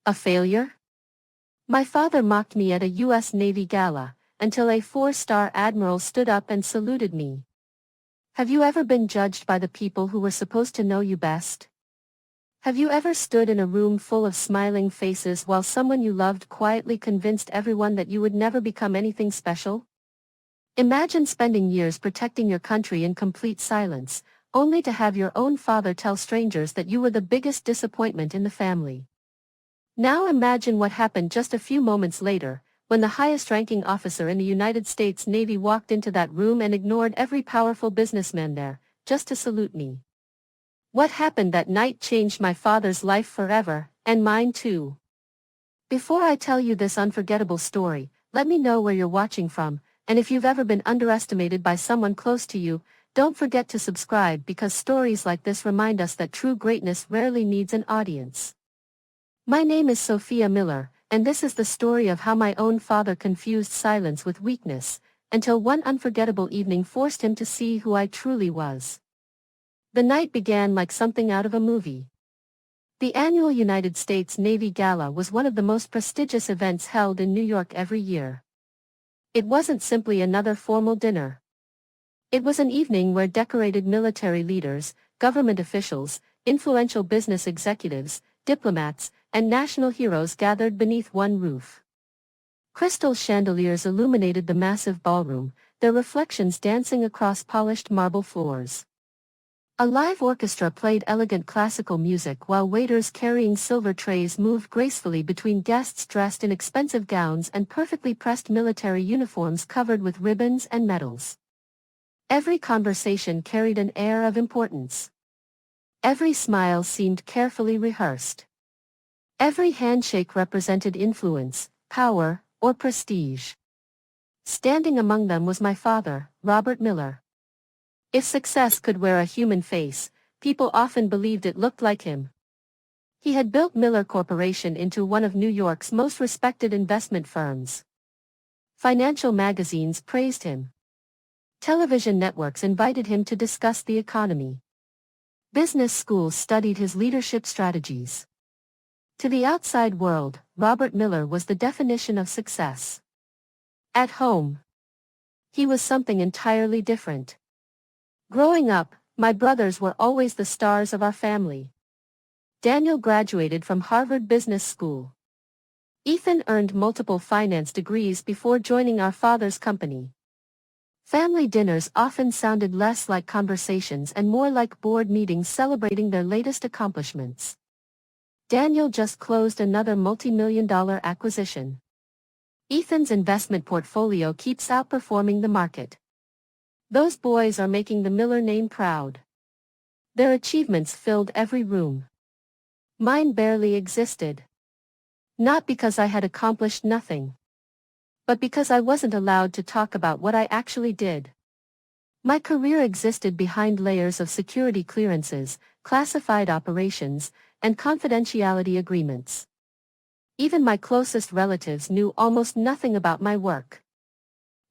A failure? My father mocked me at a U.S. Navy gala, until a four-star admiral stood up and saluted me. Have you ever been judged by the people who were supposed to know you best? Have you ever stood in a room full of smiling faces while someone you loved quietly convinced everyone that you would never become anything special? Imagine spending years protecting your country in complete silence, only to have your own father tell strangers that you were the biggest disappointment in the family. Now imagine what happened just a few moments later, when the highest-ranking officer in the United States Navy walked into that room and ignored every powerful businessman there, just to salute me. What happened that night changed my father's life forever, and mine too. Before I tell you this unforgettable story, let me know where you're watching from, and if you've ever been underestimated by someone close to you, don't forget to subscribe because stories like this remind us that true greatness rarely needs an audience. My name is Sophia Miller, and this is the story of how my own father confused silence with weakness, until one unforgettable evening forced him to see who I truly was. The night began like something out of a movie. The annual United States Navy Gala was one of the most prestigious events held in New York every year. It wasn't simply another formal dinner. It was an evening where decorated military leaders, government officials, influential business executives, diplomats, and national heroes gathered beneath one roof. Crystal chandeliers illuminated the massive ballroom, their reflections dancing across polished marble floors. A live orchestra played elegant classical music while waiters carrying silver trays moved gracefully between guests dressed in expensive gowns and perfectly pressed military uniforms covered with ribbons and medals. Every conversation carried an air of importance. Every smile seemed carefully rehearsed. Every handshake represented influence, power, or prestige. Standing among them was my father, Robert Miller. If success could wear a human face, people often believed it looked like him. He had built Miller Corporation into one of New York's most respected investment firms. Financial magazines praised him. Television networks invited him to discuss the economy. Business schools studied his leadership strategies. To the outside world, Robert Miller was the definition of success. At home, he was something entirely different. Growing up, my brothers were always the stars of our family. Daniel graduated from Harvard Business School. Ethan earned multiple finance degrees before joining our father's company. Family dinners often sounded less like conversations and more like board meetings celebrating their latest accomplishments. Daniel just closed another multi-million-dollar acquisition. Ethan's investment portfolio keeps outperforming the market. Those boys are making the Miller name proud. Their achievements filled every room. Mine barely existed. Not because I had accomplished nothing, but because I wasn't allowed to talk about what I actually did. My career existed behind layers of security clearances, classified operations, and confidentiality agreements. Even my closest relatives knew almost nothing about my work.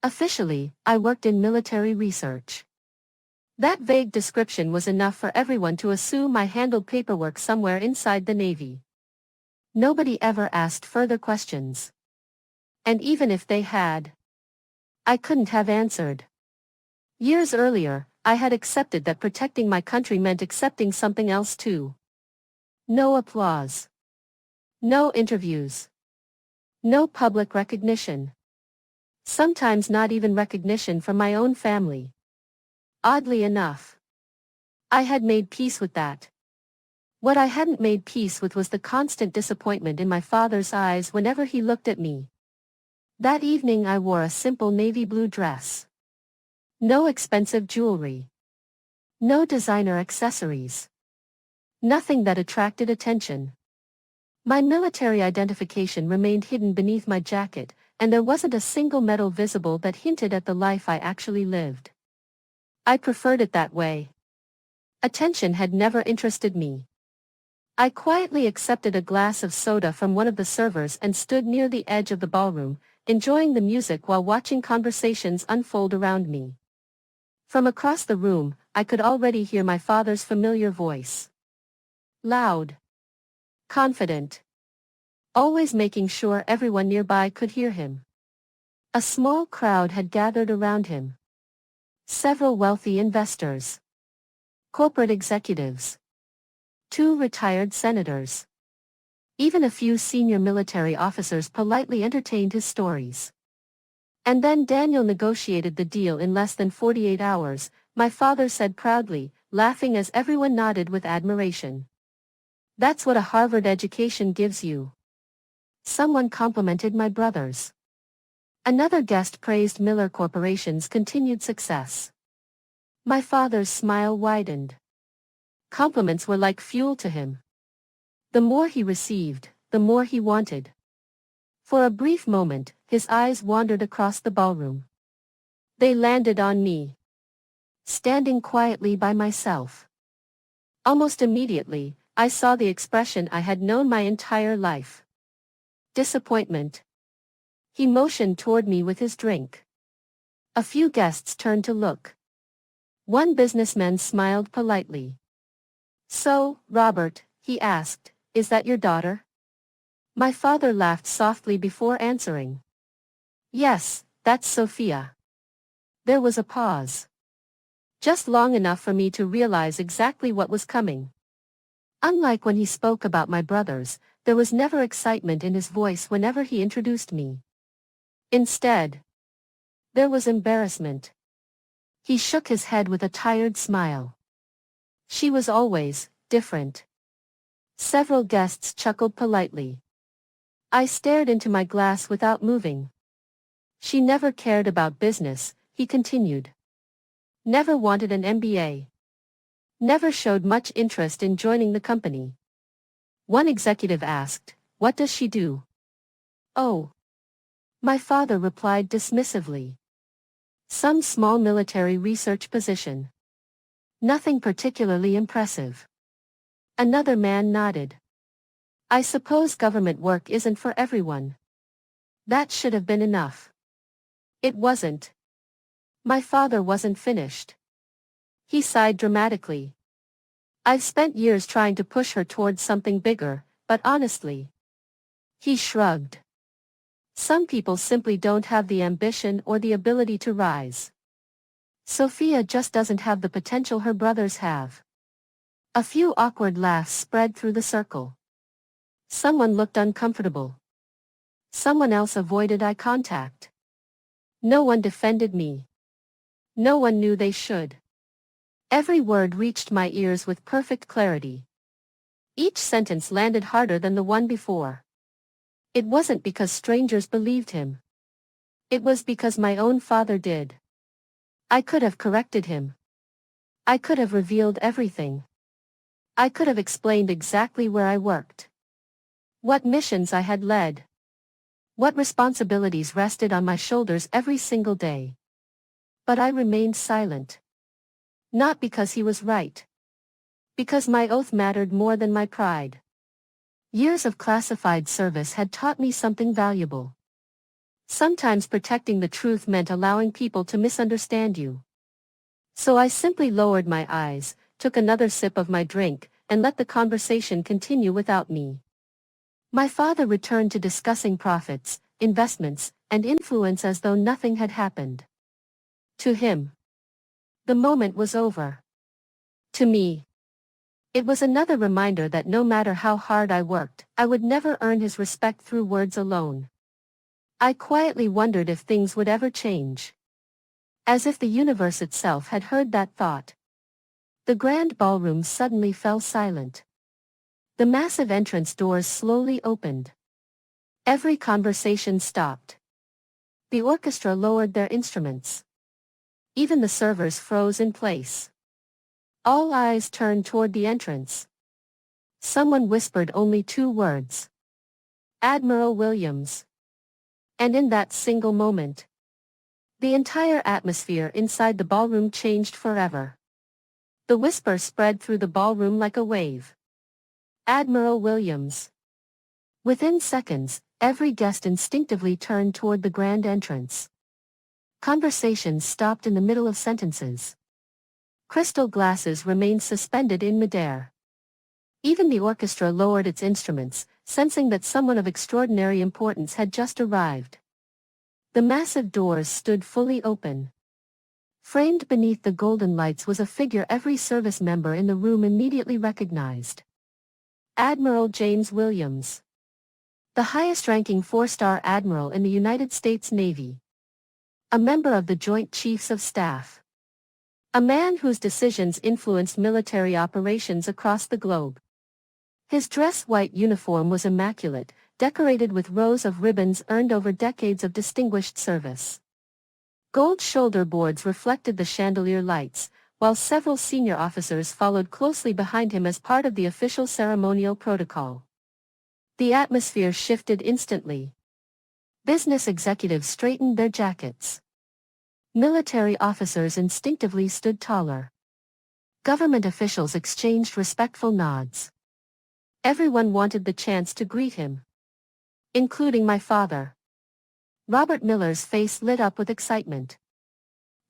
Officially, I worked in military research. That vague description was enough for everyone to assume I handled paperwork somewhere inside the Navy. Nobody ever asked further questions. And even if they had, I couldn't have answered. Years earlier, I had accepted that protecting my country meant accepting something else too. No applause. No interviews. No public recognition. Sometimes not even recognition from my own family. Oddly enough, I had made peace with that. What I hadn't made peace with was the constant disappointment in my father's eyes whenever he looked at me. That evening I wore a simple navy blue dress. No expensive jewelry. No designer accessories. Nothing that attracted attention. My military identification remained hidden beneath my jacket, and there wasn't a single medal visible that hinted at the life I actually lived. I preferred it that way. Attention had never interested me. I quietly accepted a glass of soda from one of the servers and stood near the edge of the ballroom, enjoying the music while watching conversations unfold around me. From across the room, I could already hear my father's familiar voice. Loud. Confident. always making sure everyone nearby could hear him. A small crowd had gathered around him. Several wealthy investors, corporate executives, 2 retired senators. Even a few senior military officers politely entertained his stories. And then Daniel negotiated the deal in less than 48 hours, my father said proudly, laughing as everyone nodded with admiration. That's what a Harvard education gives you. Someone complimented my brothers. Another guest praised Miller Corporation's continued success. My father's smile widened. Compliments were like fuel to him. The more he received, the more he wanted. For a brief moment, his eyes wandered across the ballroom. They landed on me, standing quietly by myself. Almost immediately, I saw the expression I had known my entire life. Disappointment. He motioned toward me with his drink. A few guests turned to look. One businessman smiled politely. "So, Robert," he asked, "is that your daughter?" My father laughed softly before answering. "Yes, that's Sophia." There was a pause. Just long enough for me to realize exactly what was coming. Unlike when he spoke about my brothers, there was never excitement in his voice whenever he introduced me. Instead, there was embarrassment. He shook his head with a tired smile. She was always different. Several guests chuckled politely. I stared into my glass without moving. She never cared about business, he continued. Never wanted an MBA. Never showed much interest in joining the company. One executive asked, "What does she do?" "Oh." My father replied dismissively. "Some small military research position. Nothing particularly impressive." Another man nodded. "I suppose government work isn't for everyone." That should have been enough. It wasn't. My father wasn't finished. He sighed dramatically. "I've spent years trying to push her towards something bigger, but honestly." He shrugged. "Some people simply don't have the ambition or the ability to rise. Sophia just doesn't have the potential her brothers have." A few awkward laughs spread through the circle. Someone looked uncomfortable. Someone else avoided eye contact. No one defended me. No one knew they should. Every word reached my ears with perfect clarity. Each sentence landed harder than the one before. It wasn't because strangers believed him. It was because my own father did. I could have corrected him. I could have revealed everything. I could have explained exactly where I worked. What missions I had led. What responsibilities rested on my shoulders every single day. But I remained silent. Not because he was right. Because my oath mattered more than my pride. Years of classified service had taught me something valuable. Sometimes protecting the truth meant allowing people to misunderstand you. So I simply lowered my eyes, took another sip of my drink, and let the conversation continue without me. My father returned to discussing profits, investments, and influence as though nothing had happened. To him, the moment was over. To me, it was another reminder that no matter how hard I worked, I would never earn his respect through words alone. I quietly wondered if things would ever change. As if the universe itself had heard that thought. The grand ballroom suddenly fell silent. The massive entrance doors slowly opened. Every conversation stopped. The orchestra lowered their instruments. Even the servers froze in place. All eyes turned toward the entrance. Someone whispered only 2 words. "Admiral Williams." And in that single moment, the entire atmosphere inside the ballroom changed forever. The whisper spread through the ballroom like a wave. "Admiral Williams." Within seconds, every guest instinctively turned toward the grand entrance. Conversations stopped in the middle of sentences. Crystal glasses remained suspended in midair. Even the orchestra lowered its instruments, sensing that someone of extraordinary importance had just arrived. The massive doors stood fully open. Framed beneath the golden lights was a figure every service member in the room immediately recognized. Admiral James Williams. The highest-ranking four-star admiral in the United States Navy. A member of the Joint Chiefs of Staff. A man whose decisions influenced military operations across the globe. His dress-white uniform was immaculate, decorated with rows of ribbons earned over decades of distinguished service. Gold shoulder boards reflected the chandelier lights, while several senior officers followed closely behind him as part of the official ceremonial protocol. The atmosphere shifted instantly. Business executives straightened their jackets. Military officers instinctively stood taller. Government officials exchanged respectful nods. Everyone wanted the chance to greet him. Including my father. Robert Miller's face lit up with excitement.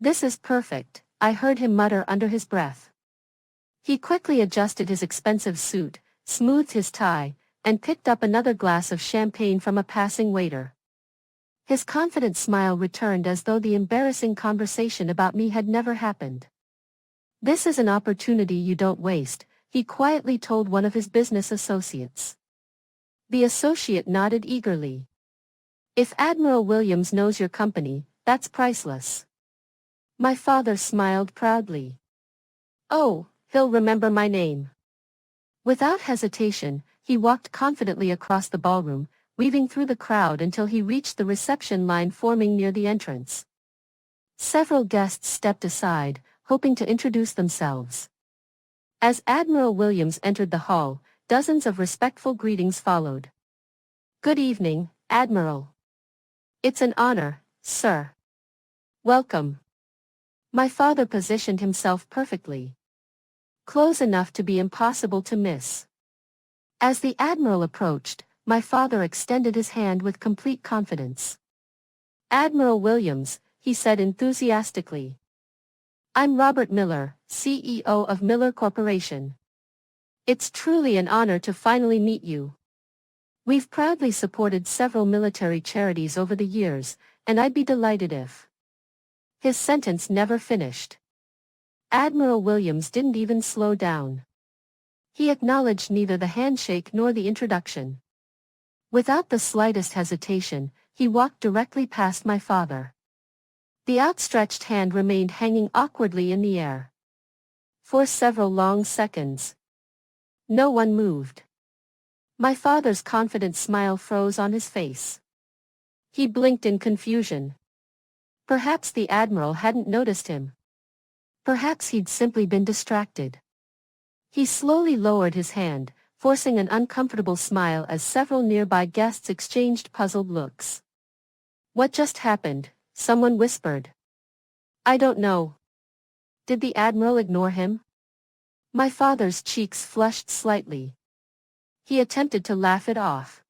"This is perfect," I heard him mutter under his breath. He quickly adjusted his expensive suit, smoothed his tie, and picked up another glass of champagne from a passing waiter. His confident smile returned as though the embarrassing conversation about me had never happened. "This is an opportunity you don't waste," he quietly told one of his business associates. The associate nodded eagerly. "If Admiral Williams knows your company, that's priceless." My father smiled proudly. "Oh, he'll remember my name." Without hesitation, he walked confidently across the ballroom, weaving through the crowd until he reached the reception line forming near the entrance. Several guests stepped aside, hoping to introduce themselves. As Admiral Williams entered the hall, dozens of respectful greetings followed. "Good evening, Admiral." "It's an honor, sir." "Welcome." My father positioned himself perfectly. Close enough to be impossible to miss. As the Admiral approached, my father extended his hand with complete confidence. "Admiral Williams," he said enthusiastically. "I'm Robert Miller, CEO of Miller Corporation. It's truly an honor to finally meet you. We've proudly supported several military charities over the years, and I'd be delighted if—" His sentence never finished. Admiral Williams didn't even slow down. He acknowledged neither the handshake nor the introduction. Without the slightest hesitation, he walked directly past my father. The outstretched hand remained hanging awkwardly in the air. For several long seconds. No one moved. My father's confident smile froze on his face. He blinked in confusion. Perhaps the Admiral hadn't noticed him. Perhaps he'd simply been distracted. He slowly lowered his hand, forcing an uncomfortable smile as several nearby guests exchanged puzzled looks. "What just happened?" someone whispered. "I don't know." Did the Admiral ignore him? My father's cheeks flushed slightly. He attempted to laugh it off.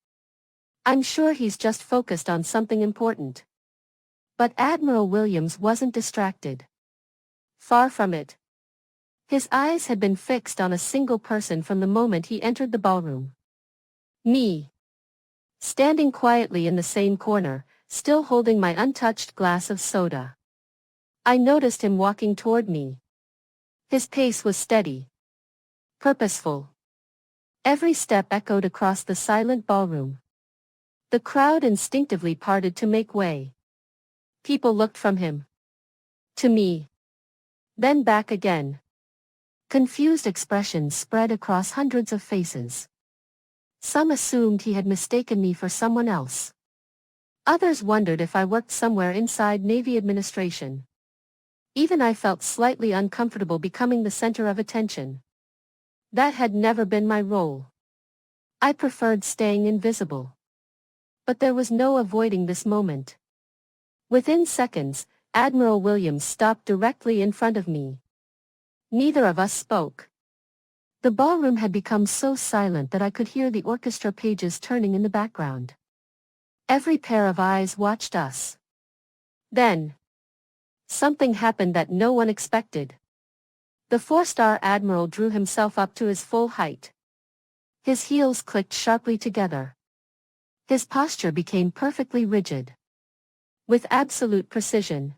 "I'm sure he's just focused on something important." But Admiral Williams wasn't distracted. Far from it. His eyes had been fixed on a single person from the moment he entered the ballroom. Me. Standing quietly in the same corner, still holding my untouched glass of soda. I noticed him walking toward me. His pace was steady. Purposeful. Every step echoed across the silent ballroom. The crowd instinctively parted to make way. People looked from him to me. Then back again. Confused expressions spread across hundreds of faces. Some assumed he had mistaken me for someone else. Others wondered if I worked somewhere inside Navy administration. Even I felt slightly uncomfortable becoming the center of attention. That had never been my role. I preferred staying invisible. But there was no avoiding this moment. Within seconds, Admiral Williams stopped directly in front of me. Neither of us spoke. The ballroom had become so silent that I could hear the orchestra pages turning in the background. Every pair of eyes watched us. Then, something happened that no one expected. The four-star admiral drew himself up to his full height. His heels clicked sharply together. His posture became perfectly rigid. With absolute precision,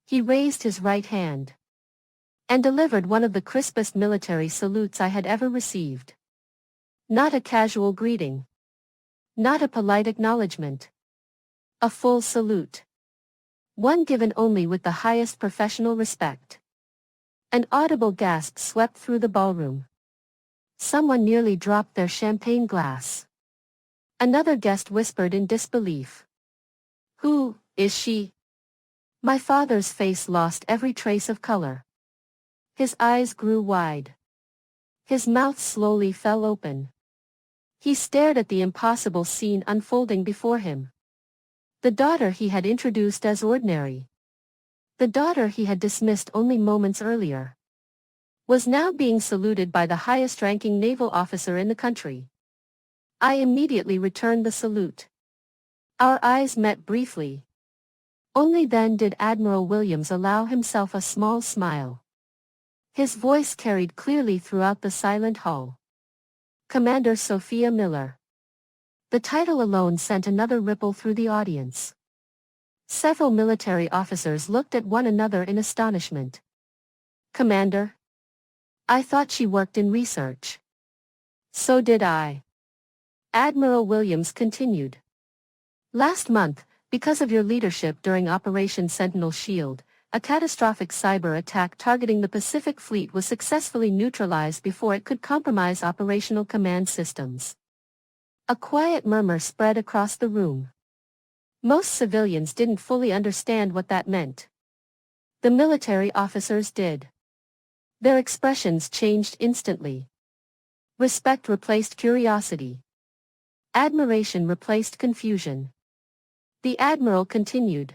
he raised his right hand and delivered one of the crispest military salutes I had ever received. Not a casual greeting. Not a polite acknowledgement. A full salute. One given only with the highest professional respect. An audible gasp swept through the ballroom. Someone nearly dropped their champagne glass. Another guest whispered in disbelief. "Who is she?" My father's face lost every trace of color. His eyes grew wide. His mouth slowly fell open. He stared at the impossible scene unfolding before him. The daughter he had introduced as ordinary, the daughter he had dismissed only moments earlier, was now being saluted by the highest-ranking naval officer in the country. I immediately returned the salute. Our eyes met briefly. Only then did Admiral Williams allow himself a small smile. His voice carried clearly throughout the silent hall. "Commander Sophia Miller." The title alone sent another ripple through the audience. Several military officers looked at one another in astonishment. "Commander? I thought she worked in research." "So did I." Admiral Williams continued. "Last month, because of your leadership during Operation Sentinel Shield, a catastrophic cyber attack targeting the Pacific Fleet was successfully neutralized before it could compromise operational command systems." A quiet murmur spread across the room. Most civilians didn't fully understand what that meant. The military officers did. Their expressions changed instantly. Respect replaced curiosity. Admiration replaced confusion. The Admiral continued.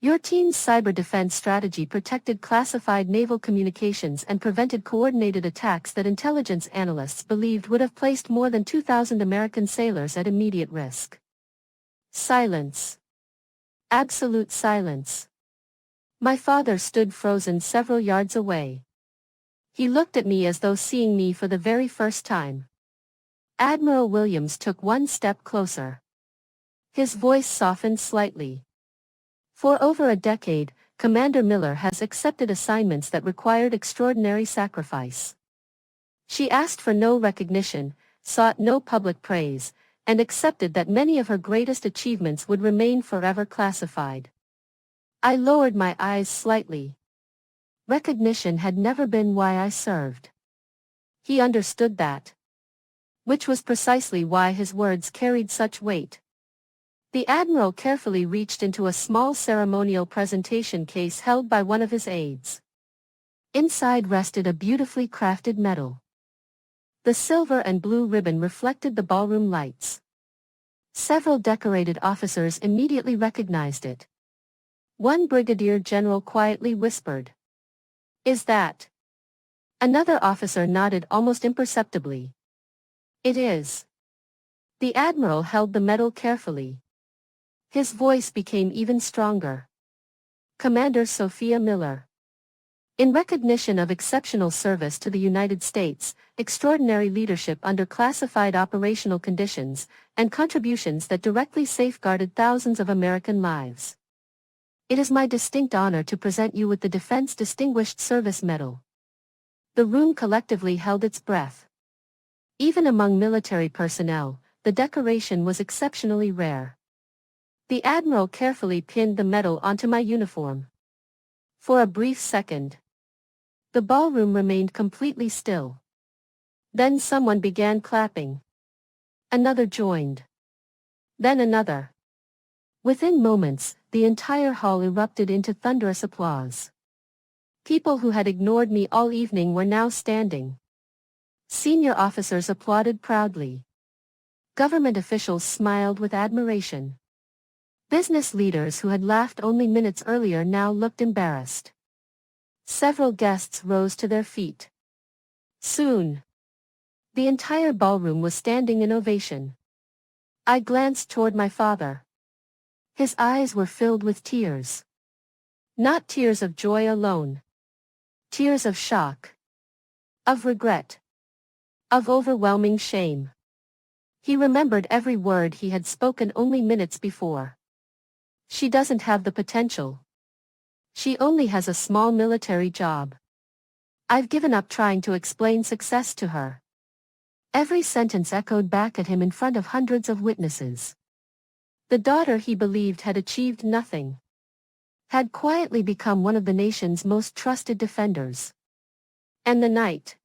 "Your team's cyber defense strategy protected classified naval communications and prevented coordinated attacks that intelligence analysts believed would have placed more than 2,000 American sailors at immediate risk." Silence. Absolute silence. My father stood frozen several yards away. He looked at me as though seeing me for the very first time. Admiral Williams took one step closer. His voice softened slightly. "For over a decade, Commander Miller has accepted assignments that required extraordinary sacrifice. She asked for no recognition, sought no public praise, and accepted that many of her greatest achievements would remain forever classified." I lowered my eyes slightly. Recognition had never been why I served. He understood that. Which was precisely why his words carried such weight. The Admiral carefully reached into a small ceremonial presentation case held by one of his aides. Inside rested a beautifully crafted medal. The silver and blue ribbon reflected the ballroom lights. Several decorated officers immediately recognized it. One brigadier general quietly whispered, "Is that?" Another officer nodded almost imperceptibly. "It is." The Admiral held the medal carefully. His voice became even stronger. "Commander Sophia Miller. In recognition of exceptional service to the United States, extraordinary leadership under classified operational conditions, and contributions that directly safeguarded thousands of American lives, it is my distinct honor to present you with the Defense Distinguished Service Medal." The room collectively held its breath. Even among military personnel, the decoration was exceptionally rare. The Admiral carefully pinned the medal onto my uniform. For a brief second, the ballroom remained completely still. Then someone began clapping. Another joined. Then another. Within moments, the entire hall erupted into thunderous applause. People who had ignored me all evening were now standing. Senior officers applauded proudly. Government officials smiled with admiration. Business leaders who had laughed only minutes earlier now looked embarrassed. Several guests rose to their feet. Soon, the entire ballroom was standing in ovation. I glanced toward my father. His eyes were filled with tears. Not tears of joy alone. Tears of shock. Of regret. of overwhelming shame. He remembered every word he had spoken only minutes before. She doesn't have the potential. She only has a small military job. I've given up trying to explain success to her. Every sentence echoed back at him in front of hundreds of witnesses. The daughter he believed had achieved nothing. Had quietly become one of the nation's most trusted defenders. And the night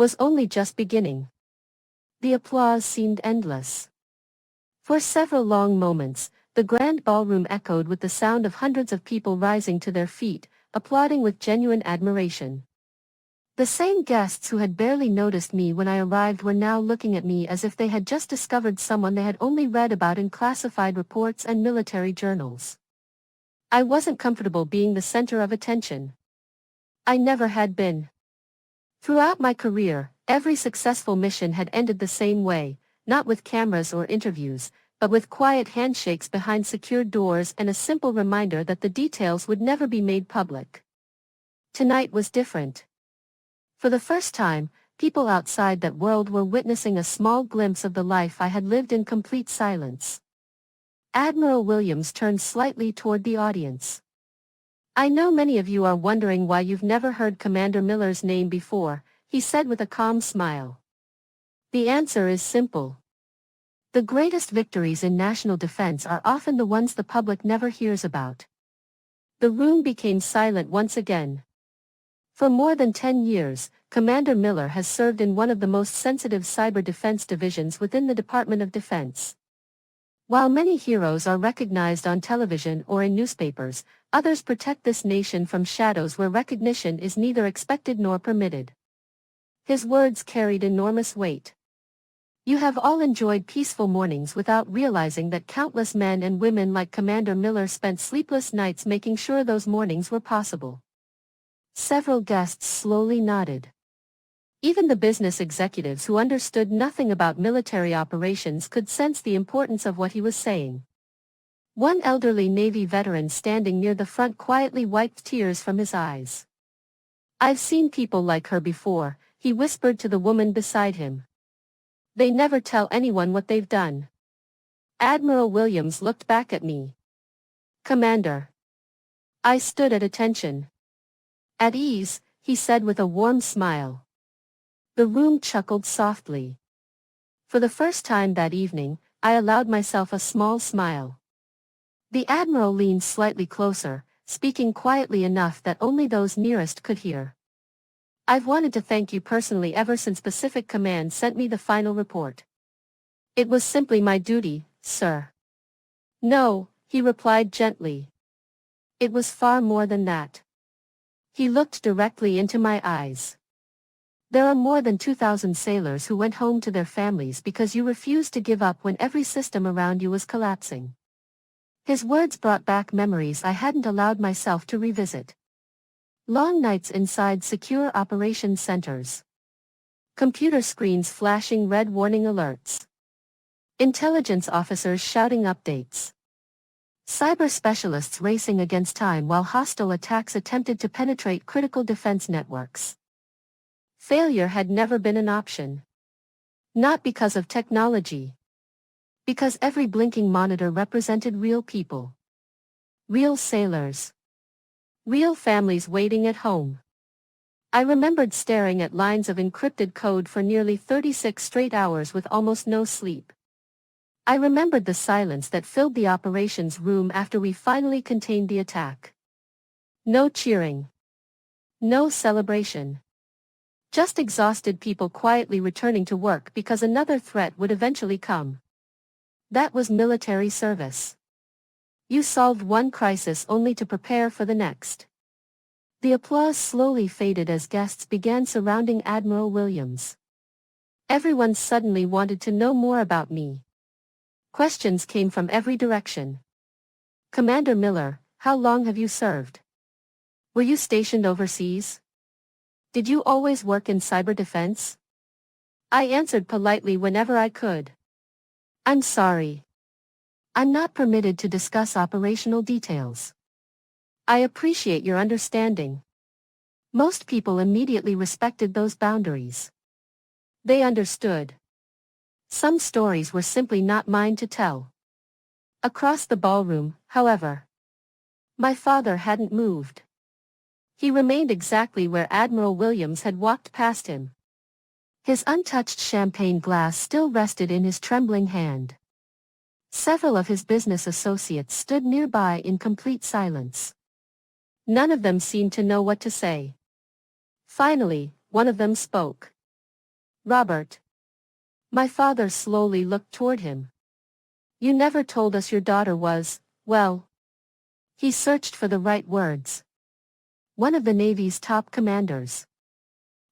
was only just beginning. The applause seemed endless. For several long moments, the grand ballroom echoed with the sound of hundreds of people rising to their feet, applauding with genuine admiration. The same guests who had barely noticed me when I arrived were now looking at me as if they had just discovered someone they had only read about in classified reports and military journals. I wasn't comfortable being the center of attention. I never had been. Throughout my career, every successful mission had ended the same way, not with cameras or interviews, but with quiet handshakes behind secured doors and a simple reminder that the details would never be made public. Tonight was different. For the first time, people outside that world were witnessing a small glimpse of the life I had lived in complete silence. Admiral Williams turned slightly toward the audience. I know many of you are wondering why you've never heard Commander Miller's name before, he said with a calm smile. The answer is simple. The greatest victories in national defense are often the ones the public never hears about. The room became silent once again. For more than 10 years, Commander Miller has served in one of the most sensitive cyber defense divisions within the Department of Defense. While many heroes are recognized on television or in newspapers, others protect this nation from shadows where recognition is neither expected nor permitted. His words carried enormous weight. You have all enjoyed peaceful mornings without realizing that countless men and women like Commander Miller spent sleepless nights making sure those mornings were possible. Several guests slowly nodded. Even the business executives who understood nothing about military operations could sense the importance of what he was saying. One elderly Navy veteran standing near the front quietly wiped tears from his eyes. I've seen people like her before, he whispered to the woman beside him. They never tell anyone what they've done. Admiral Williams looked back at me. Commander. I stood at attention. At ease, he said with a warm smile. The room chuckled softly. For the first time that evening, I allowed myself a small smile. The Admiral leaned slightly closer, speaking quietly enough that only those nearest could hear. I've wanted to thank you personally ever since Pacific Command sent me the final report. It was simply my duty, sir. No, he replied gently. It was far more than that. He looked directly into my eyes. There are more than 2,000 sailors who went home to their families because you refused to give up when every system around you was collapsing. His words brought back memories I hadn't allowed myself to revisit. Long nights inside secure operations centers. Computer screens flashing red warning alerts. Intelligence officers shouting updates. Cyber specialists racing against time while hostile attacks attempted to penetrate critical defense networks. Failure had never been an option. Not because of technology. Because every blinking monitor represented real people. Real sailors. Real families waiting at home. I remembered staring at lines of encrypted code for nearly 36 straight hours with almost no sleep. I remembered the silence that filled the operations room after we finally contained the attack. No cheering. No celebration. Just exhausted people quietly returning to work because another threat would eventually come. That was military service. You solved one crisis only to prepare for the next. The applause slowly faded as guests began surrounding Admiral Williams. Everyone suddenly wanted to know more about me. Questions came from every direction. Commander Miller, how long have you served? Were you stationed overseas? Did you always work in cyber defense? I answered politely whenever I could. I'm sorry. I'm not permitted to discuss operational details. I appreciate your understanding. Most people immediately respected those boundaries. They understood. Some stories were simply not mine to tell. Across the ballroom, however, my father hadn't moved. He remained exactly where Admiral Williams had walked past him. His untouched champagne glass still rested in his trembling hand. Several of his business associates stood nearby in complete silence. None of them seemed to know what to say. Finally, one of them spoke. "Robert." My father slowly looked toward him. "You never told us your daughter was, well." He searched for the right words. "One of the Navy's top commanders."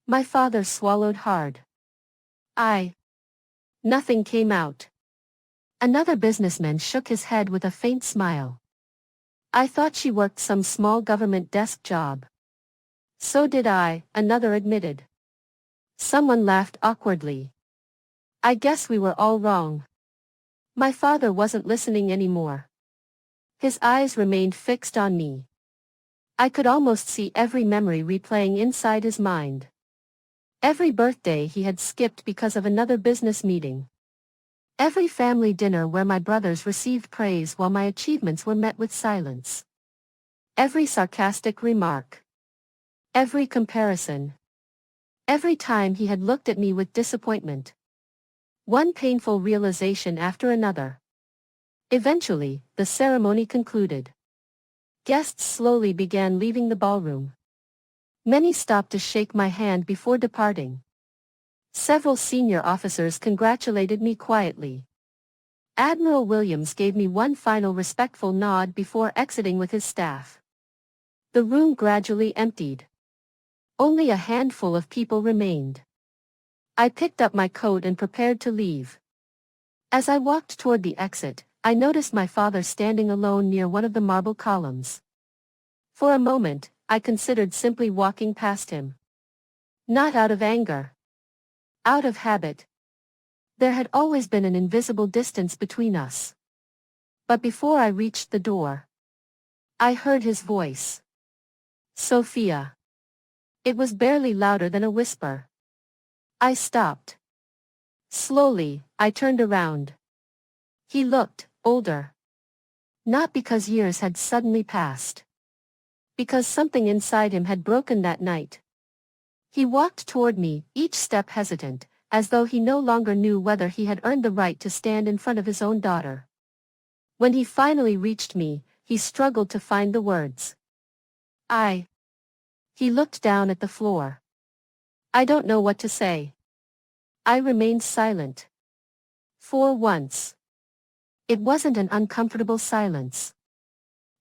My father swallowed hard. "I." Nothing came out. Another businessman shook his head with a faint smile. "I thought she worked some small government desk job." "So did I," another admitted. Someone laughed awkwardly. "I guess we were all wrong." My father wasn't listening anymore. His eyes remained fixed on me. I could almost see every memory replaying inside his mind. Every birthday he had skipped because of another business meeting. Every family dinner where my brothers received praise while my achievements were met with silence. Every sarcastic remark. Every comparison. Every time he had looked at me with disappointment. One painful realization after another. Eventually, the ceremony concluded. Guests slowly began leaving the ballroom. Many stopped to shake my hand before departing. Several senior officers congratulated me quietly. Admiral Williams gave me one final respectful nod before exiting with his staff. The room gradually emptied. Only a handful of people remained. I picked up my coat and prepared to leave. As I walked toward the exit, I noticed my father standing alone near one of the marble columns. For a moment, I considered simply walking past him. Not out of anger. Out of habit. There had always been an invisible distance between us. But before I reached the door, I heard his voice. "Sophia." It was barely louder than a whisper. I stopped. Slowly, I turned around. He looked older. Not because years had suddenly passed. Because something inside him had broken that night. He walked toward me, each step hesitant, as though he no longer knew whether he had earned the right to stand in front of his own daughter. When he finally reached me, he struggled to find the words. "I." He looked down at the floor. "I don't know what to say." I remained silent. For once. It wasn't an uncomfortable silence.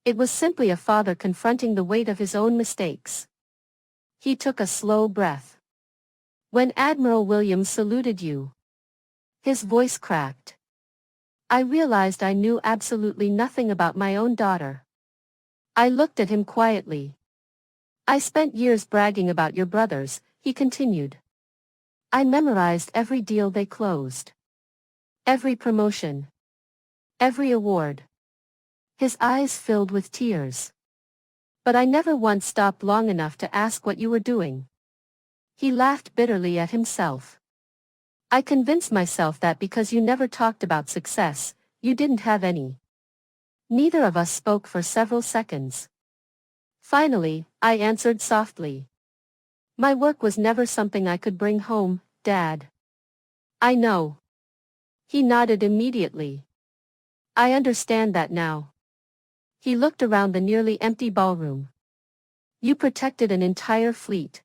It was simply a father confronting the weight of his own mistakes. He took a slow breath. "When Admiral Williams saluted you." His voice cracked. I realized I knew absolutely nothing about my own daughter. I looked at him quietly. "I spent years bragging about your brothers," he continued. "I memorized every deal they closed. Every promotion. Every award." His eyes filled with tears. "But I never once stopped long enough to ask what you were doing." He laughed bitterly at himself. "I convinced myself that because you never talked about success, you didn't have any." Neither of us spoke for several seconds. Finally, I answered softly. "My work was never something I could bring home, Dad." "I know." He nodded immediately. "I understand that now." He looked around the nearly empty ballroom. "You protected an entire fleet.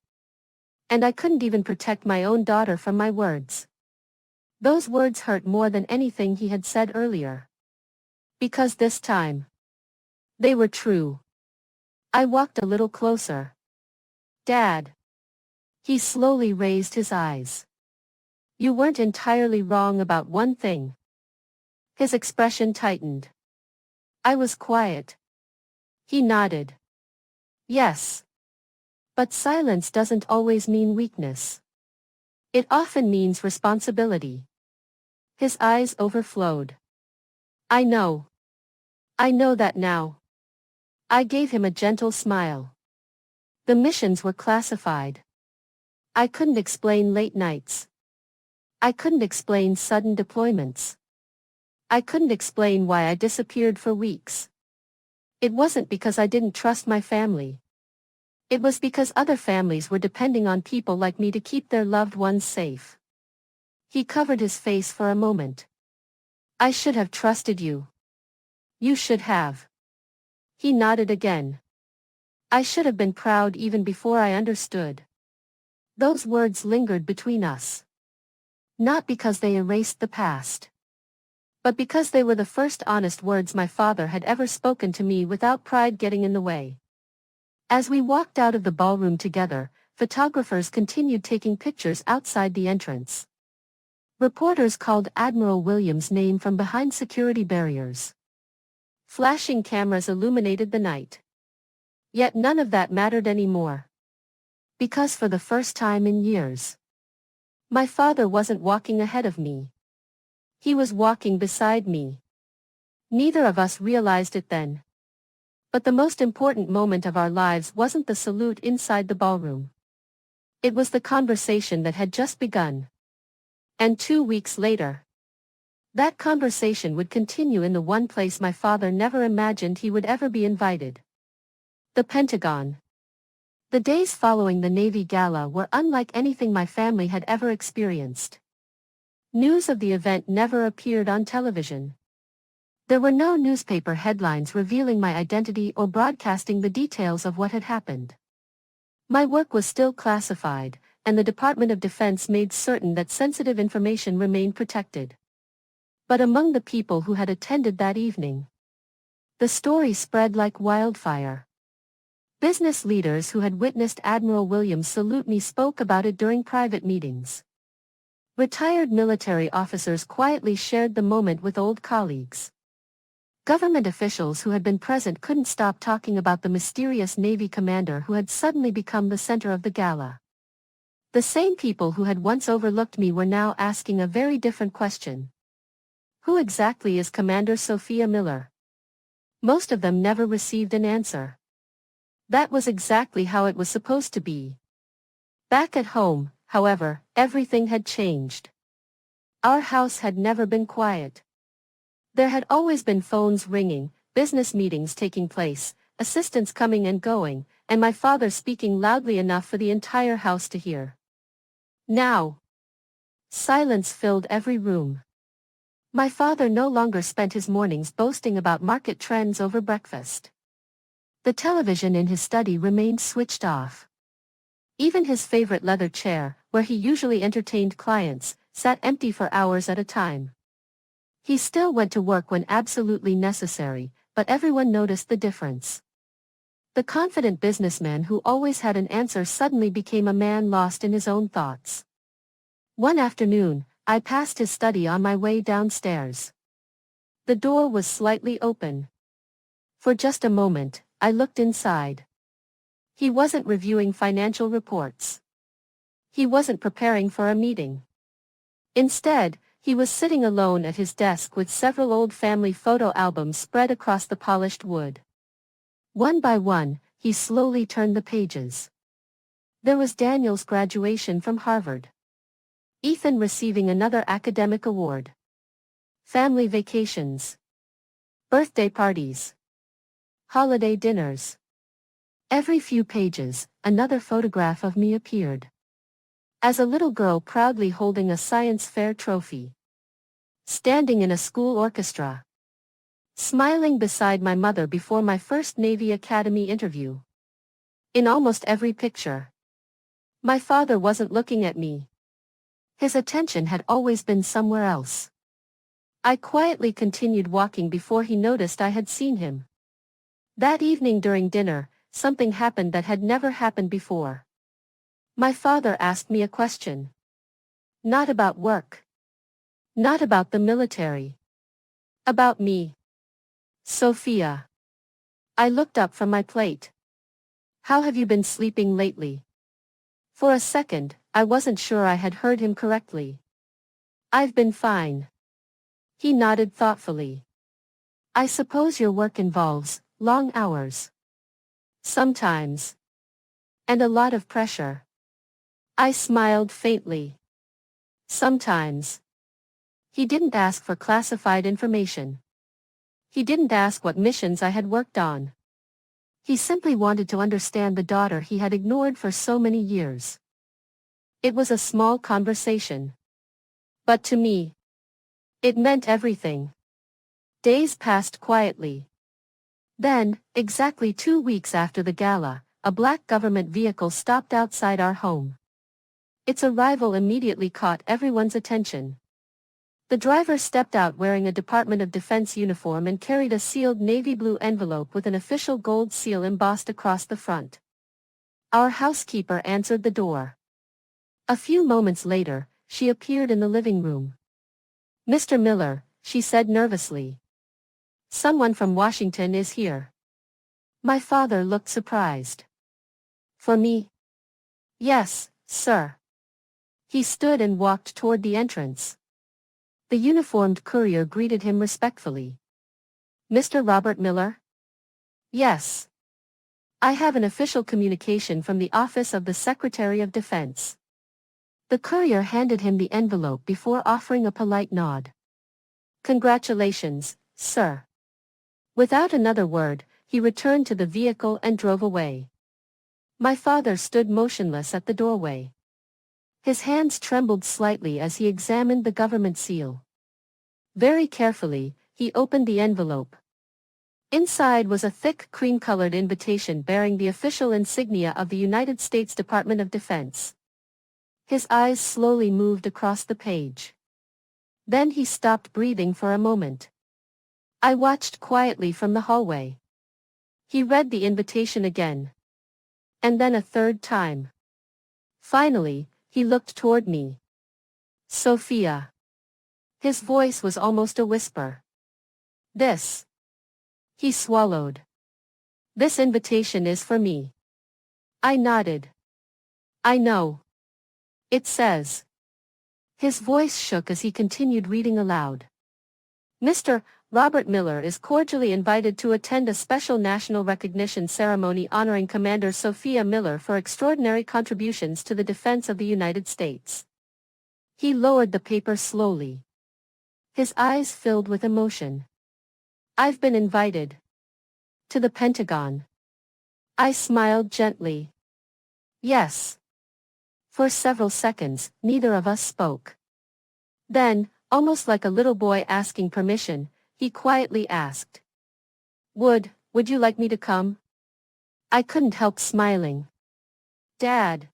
And I couldn't even protect my own daughter from my words." Those words hurt more than anything he had said earlier. Because this time, they were true. I walked a little closer. "Dad." He slowly raised his eyes. "You weren't entirely wrong about one thing." His expression tightened. I was quiet. He nodded. "Yes. But silence doesn't always mean weakness. It often means responsibility." His eyes overflowed. "I know. I know that now." I gave him a gentle smile. The missions were classified. I couldn't explain late nights. I couldn't explain sudden deployments. I couldn't explain why I disappeared for weeks. It wasn't because I didn't trust my family. It was because other families were depending on people like me to keep their loved ones safe. He covered his face for a moment. I should have trusted you. You should have. He nodded again. I should have been proud even before I understood. Those words lingered between us. Not because they erased the past, but because they were the first honest words my father had ever spoken to me without pride getting in the way. As we walked out of the ballroom together, photographers continued taking pictures outside the entrance. Reporters called Admiral Williams' name from behind security barriers. Flashing cameras illuminated the night. Yet none of that mattered anymore. Because for the first time in years, my father wasn't walking ahead of me. He was walking beside me. Neither of us realized it then. But the most important moment of our lives wasn't the salute inside the ballroom. It was the conversation that had just begun. And 2 weeks later, that conversation would continue in the one place my father never imagined he would ever be invited. The Pentagon. The days following the Navy Gala were unlike anything my family had ever experienced. News of the event never appeared on television. There were no newspaper headlines revealing my identity or broadcasting the details of what had happened. My work was still classified, and the Department of Defense made certain that sensitive information remained protected. But among the people who had attended that evening, the story spread like wildfire. Business leaders who had witnessed Admiral Williams salute me spoke about it during private meetings. Retired military officers quietly shared the moment with old colleagues. Government officials who had been present couldn't stop talking about the mysterious Navy commander who had suddenly become the center of the gala. The same people who had once overlooked me were now asking a very different question. Who exactly is Commander Sophia Miller? Most of them never received an answer. That was exactly how it was supposed to be. Back at home, however, everything had changed. Our house had never been quiet. There had always been phones ringing, business meetings taking place, assistants coming and going, and my father speaking loudly enough for the entire house to hear. Now, silence filled every room. My father no longer spent his mornings boasting about market trends over breakfast. The television in his study remained switched off. Even his favorite leather chair, where he usually entertained clients, sat empty for hours at a time. He still went to work when absolutely necessary, but everyone noticed the difference. The confident businessman who always had an answer suddenly became a man lost in his own thoughts. One afternoon, I passed his study on my way downstairs. The door was slightly open. For just a moment, I looked inside. He wasn't reviewing financial reports. He wasn't preparing for a meeting. Instead, he was sitting alone at his desk with several old family photo albums spread across the polished wood. One by one, he slowly turned the pages. There was Daniel's graduation from Harvard. Ethan receiving another academic award. Family vacations. Birthday parties. Holiday dinners. Every few pages, another photograph of me appeared. As a little girl proudly holding a science fair trophy. Standing in a school orchestra. Smiling beside my mother before my first Navy Academy interview. In almost every picture, my father wasn't looking at me. His attention had always been somewhere else. I quietly continued walking before he noticed I had seen him. That evening during dinner, something happened that had never happened before. My father asked me a question. Not about work. Not about the military. About me. Sophia. I looked up from my plate. How have you been sleeping lately? For a second, I wasn't sure I had heard him correctly. I've been fine. He nodded thoughtfully. I suppose your work involves long hours. Sometimes. And a lot of pressure. I smiled faintly. Sometimes. He didn't ask for classified information. He didn't ask what missions I had worked on. He simply wanted to understand the daughter he had ignored for so many years. It was a small conversation. But to me, it meant everything. Days passed quietly. Then, exactly 2 weeks after the gala, a black government vehicle stopped outside our home. Its arrival immediately caught everyone's attention. The driver stepped out wearing a Department of Defense uniform and carried a sealed navy blue envelope with an official gold seal embossed across the front. Our housekeeper answered the door. A few moments later, she appeared in the living room. "Mr. Miller," she said nervously. "Someone from Washington is here." My father looked surprised. "For me?" "Yes, sir." He stood and walked toward the entrance. The uniformed courier greeted him respectfully. "Mr. Robert Miller?" "Yes. I have an official communication from the Office of the Secretary of Defense." The courier handed him the envelope before offering a polite nod. "Congratulations, sir." Without another word, he returned to the vehicle and drove away. My father stood motionless at the doorway. His hands trembled slightly as he examined the government seal. Very carefully, he opened the envelope. Inside was a thick cream-colored invitation bearing the official insignia of the United States Department of Defense. His eyes slowly moved across the page. Then he stopped breathing for a moment. I watched quietly from the hallway. He read the invitation again. And then a third time. Finally, he looked toward me. "Sophia." His voice was almost a whisper. "This." He swallowed. "This invitation is for me." I nodded. "I know. It says." His voice shook as he continued reading aloud. "Mr. Robert Miller is cordially invited to attend a special national recognition ceremony honoring Commander Sophia Miller for extraordinary contributions to the defense of the United States." He lowered the paper slowly. His eyes filled with emotion. "I've been invited. To the Pentagon." I smiled gently. "Yes." For several seconds, neither of us spoke. Then, almost like a little boy asking permission, he quietly asked, Would you like me to come?" I couldn't help smiling. "Dad.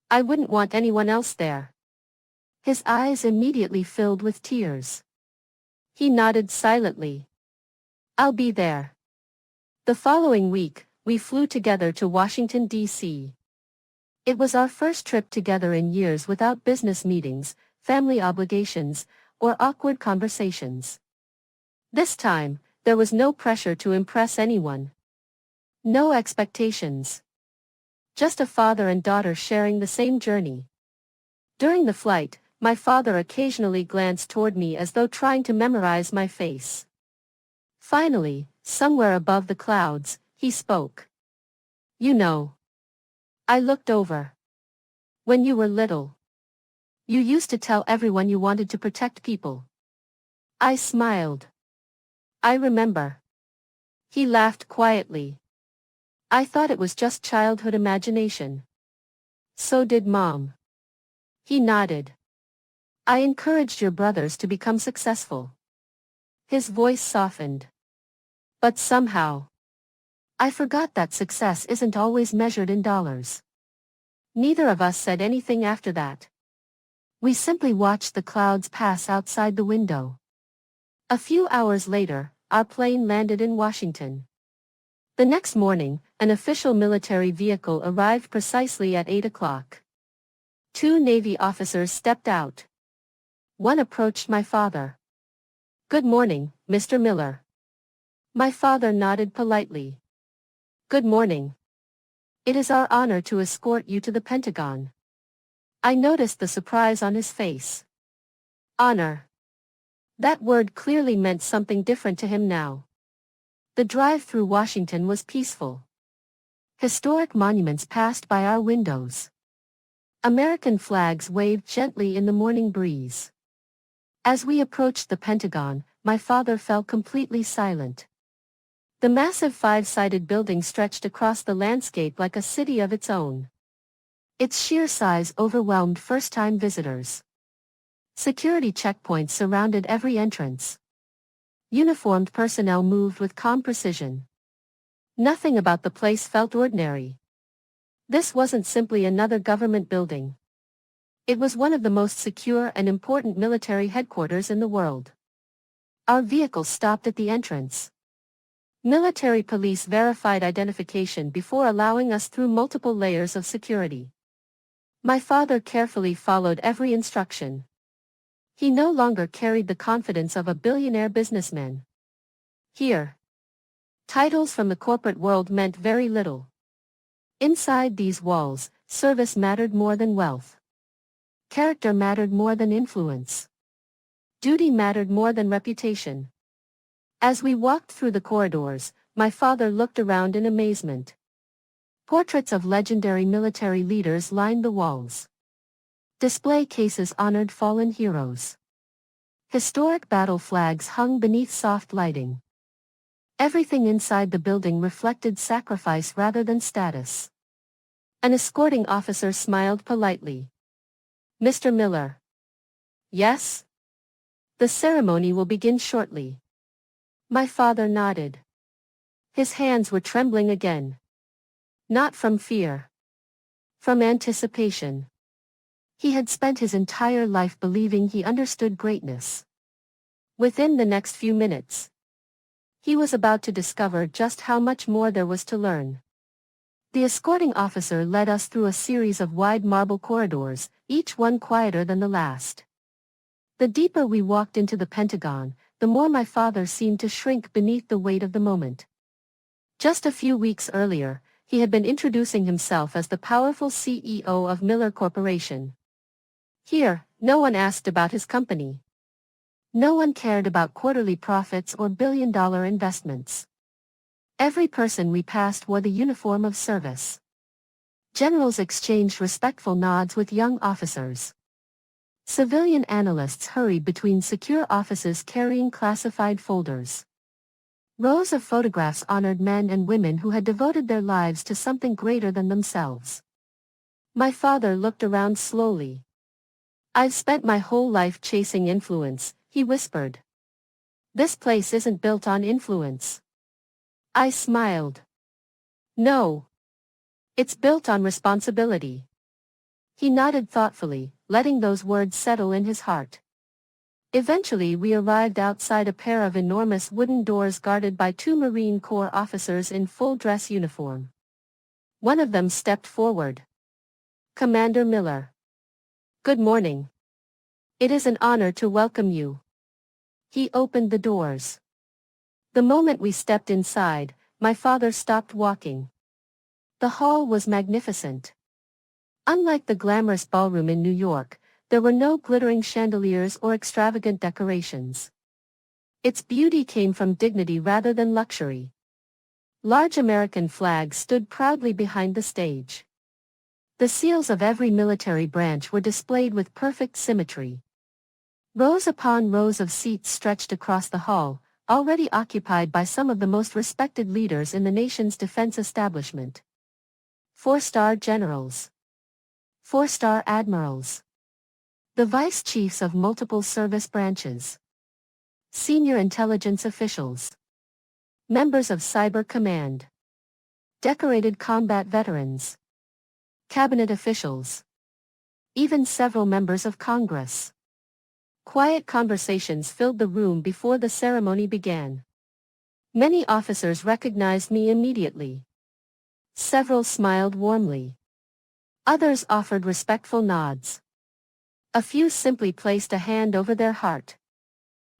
I wouldn't want anyone else there." His eyes immediately filled with tears. He nodded silently. "I'll be there." The following week, we flew together to Washington, D.C. It was our first trip together in years without business meetings, family obligations, or awkward conversations. This time, there was no pressure to impress anyone. No expectations. Just a father and daughter sharing the same journey. During the flight, my father occasionally glanced toward me as though trying to memorize my face. Finally, somewhere above the clouds, he spoke. "You know." I looked over. "When you were little, you used to tell everyone you wanted to protect people." I smiled. "I remember." He laughed quietly. "I thought it was just childhood imagination." "So did Mom." He nodded. "I encouraged your brothers to become successful." His voice softened. "But somehow, I forgot that success isn't always measured in dollars." Neither of us said anything after that. We simply watched the clouds pass outside the window. A few hours later, our plane landed in Washington. The next morning, an official military vehicle arrived precisely at 8 o'clock. 2 Navy officers stepped out. One approached my father. "Good morning, Mr. Miller." My father nodded politely. "Good morning. It is our honor to escort you to the Pentagon." I noticed the surprise on his face. Honor. That word clearly meant something different to him now. The drive through Washington was peaceful. Historic monuments passed by our windows. American flags waved gently in the morning breeze. As we approached the Pentagon, my father fell completely silent. The massive five-sided building stretched across the landscape like a city of its own. Its sheer size overwhelmed first-time visitors. Security checkpoints surrounded every entrance. Uniformed personnel moved with calm precision. Nothing about the place felt ordinary. This wasn't simply another government building. It was one of the most secure and important military headquarters in the world. Our vehicle stopped at the entrance. Military police verified identification before allowing us through multiple layers of security. My father carefully followed every instruction. He no longer carried the confidence of a billionaire businessman. Here, titles from the corporate world meant very little. Inside these walls, service mattered more than wealth. Character mattered more than influence. Duty mattered more than reputation. As we walked through the corridors, my father looked around in amazement. Portraits of legendary military leaders lined the walls. Display cases honored fallen heroes. Historic battle flags hung beneath soft lighting. Everything inside the building reflected sacrifice rather than status. An escorting officer smiled politely. "Mr. Miller." "Yes?" "The ceremony will begin shortly." My father nodded. His hands were trembling again. Not from fear. From anticipation. He had spent his entire life believing he understood greatness. Within the next few minutes, he was about to discover just how much more there was to learn. The escorting officer led us through a series of wide marble corridors, each one quieter than the last. The deeper we walked into the Pentagon, the more my father seemed to shrink beneath the weight of the moment. Just a few weeks earlier, he had been introducing himself as the powerful CEO of Miller Corporation. Here, no one asked about his company. No one cared about quarterly profits or billion-dollar investments. Every person we passed wore the uniform of service. Generals exchanged respectful nods with young officers. Civilian analysts hurried between secure offices carrying classified folders. Rows of photographs honored men and women who had devoted their lives to something greater than themselves. My father looked around slowly. "I've spent my whole life chasing influence," he whispered. "This place isn't built on influence." I smiled. "No. It's built on responsibility." He nodded thoughtfully, letting those words settle in his heart. Eventually we arrived outside a pair of enormous wooden doors guarded by two Marine Corps officers in full dress uniform. One of them stepped forward. "Commander Miller. Good morning. It is an honor to welcome you." He opened the doors. The moment we stepped inside, my father stopped walking. The hall was magnificent. Unlike the glamorous ballroom in New York, there were no glittering chandeliers or extravagant decorations. Its beauty came from dignity rather than luxury. Large American flags stood proudly behind the stage. The seals of every military branch were displayed with perfect symmetry. Rows upon rows of seats stretched across the hall, already occupied by some of the most respected leaders in the nation's defense establishment. 4-star generals. 4-star admirals. The vice chiefs of multiple service branches. Senior intelligence officials. Members of Cyber Command. Decorated combat veterans. Cabinet officials. Even several members of Congress. Quiet conversations filled the room before the ceremony began. Many officers recognized me immediately. Several smiled warmly. Others offered respectful nods. A few simply placed a hand over their heart.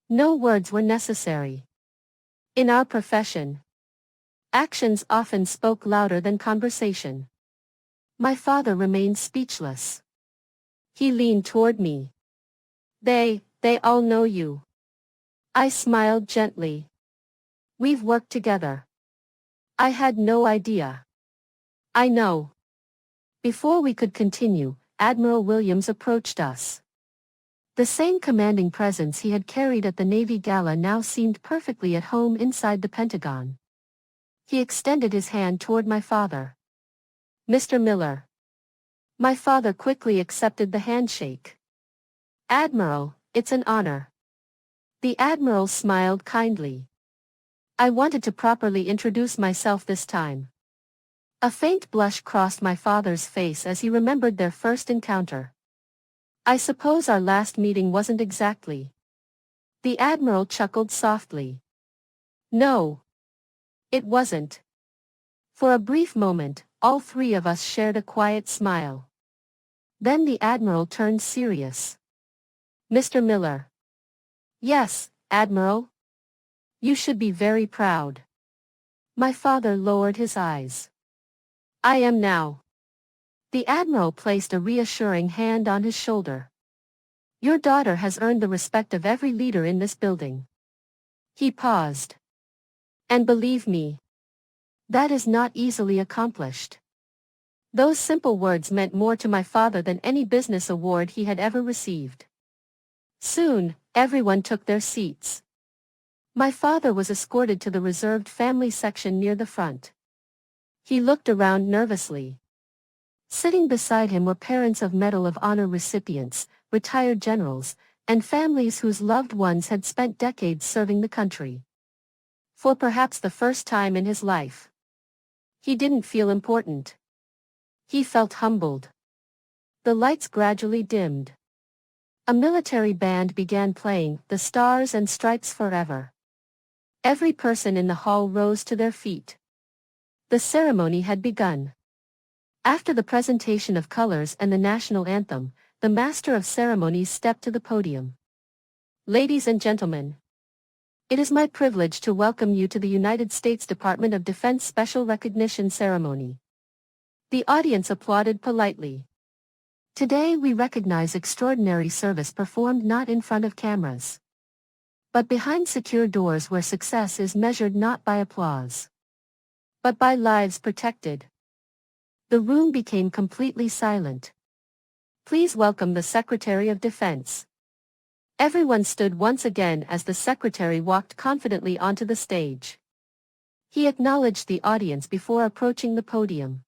No words were necessary. In our profession, actions often spoke louder than conversation. My father remained speechless. He leaned toward me. They all know you." I smiled gently. "We've worked together." "I had no idea." "I know." Before we could continue, Admiral Williams approached us. The same commanding presence he had carried at the Navy Gala now seemed perfectly at home inside the Pentagon. He extended his hand toward my father. "Mr. Miller." My father quickly accepted the handshake. "Admiral, it's an honor." The Admiral smiled kindly. I wanted to properly introduce myself this time. A faint blush crossed my father's face as he remembered their first encounter. "I suppose our last meeting wasn't exactly." The Admiral chuckled softly. "No. It wasn't." For a brief moment, all three of us shared a quiet smile. Then the Admiral turned serious. "Mr. Miller." "Yes, Admiral. You should be very proud." My father lowered his eyes. "I am now." The Admiral placed a reassuring hand on his shoulder. "Your daughter has earned the respect of every leader in this building." He paused. "And believe me, that is not easily accomplished." Those simple words meant more to my father than any business award he had ever received. Soon, everyone took their seats. My father was escorted to the reserved family section near the front. He looked around nervously. Sitting beside him were parents of Medal of Honor recipients, retired generals, and families whose loved ones had spent decades serving the country. For perhaps the first time in his life, he didn't feel important. He felt humbled. The lights gradually dimmed. A military band began playing "The Stars and Stripes Forever." Every person in the hall rose to their feet. The ceremony had begun. After the presentation of colors and the national anthem, the master of ceremonies stepped to the podium. "Ladies and gentlemen, it is my privilege to welcome you to the United States Department of Defense Special Recognition Ceremony." The audience applauded politely. "Today we recognize extraordinary service performed not in front of cameras, but behind secure doors where success is measured not by applause, but by lives protected." The room became completely silent. "Please welcome the Secretary of Defense." Everyone stood once again as the Secretary walked confidently onto the stage. He acknowledged the audience before approaching the podium.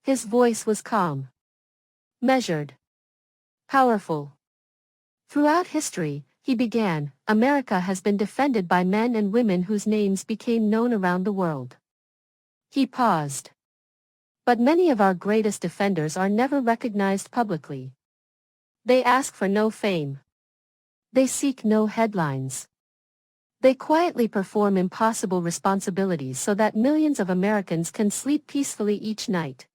His voice was calm, measured, powerful. "Throughout history," he began, "America has been defended by men and women whose names became known around the world." He paused. "But many of our greatest defenders are never recognized publicly. They ask for no fame. They seek no headlines. They quietly perform impossible responsibilities so that millions of Americans can sleep peacefully each night."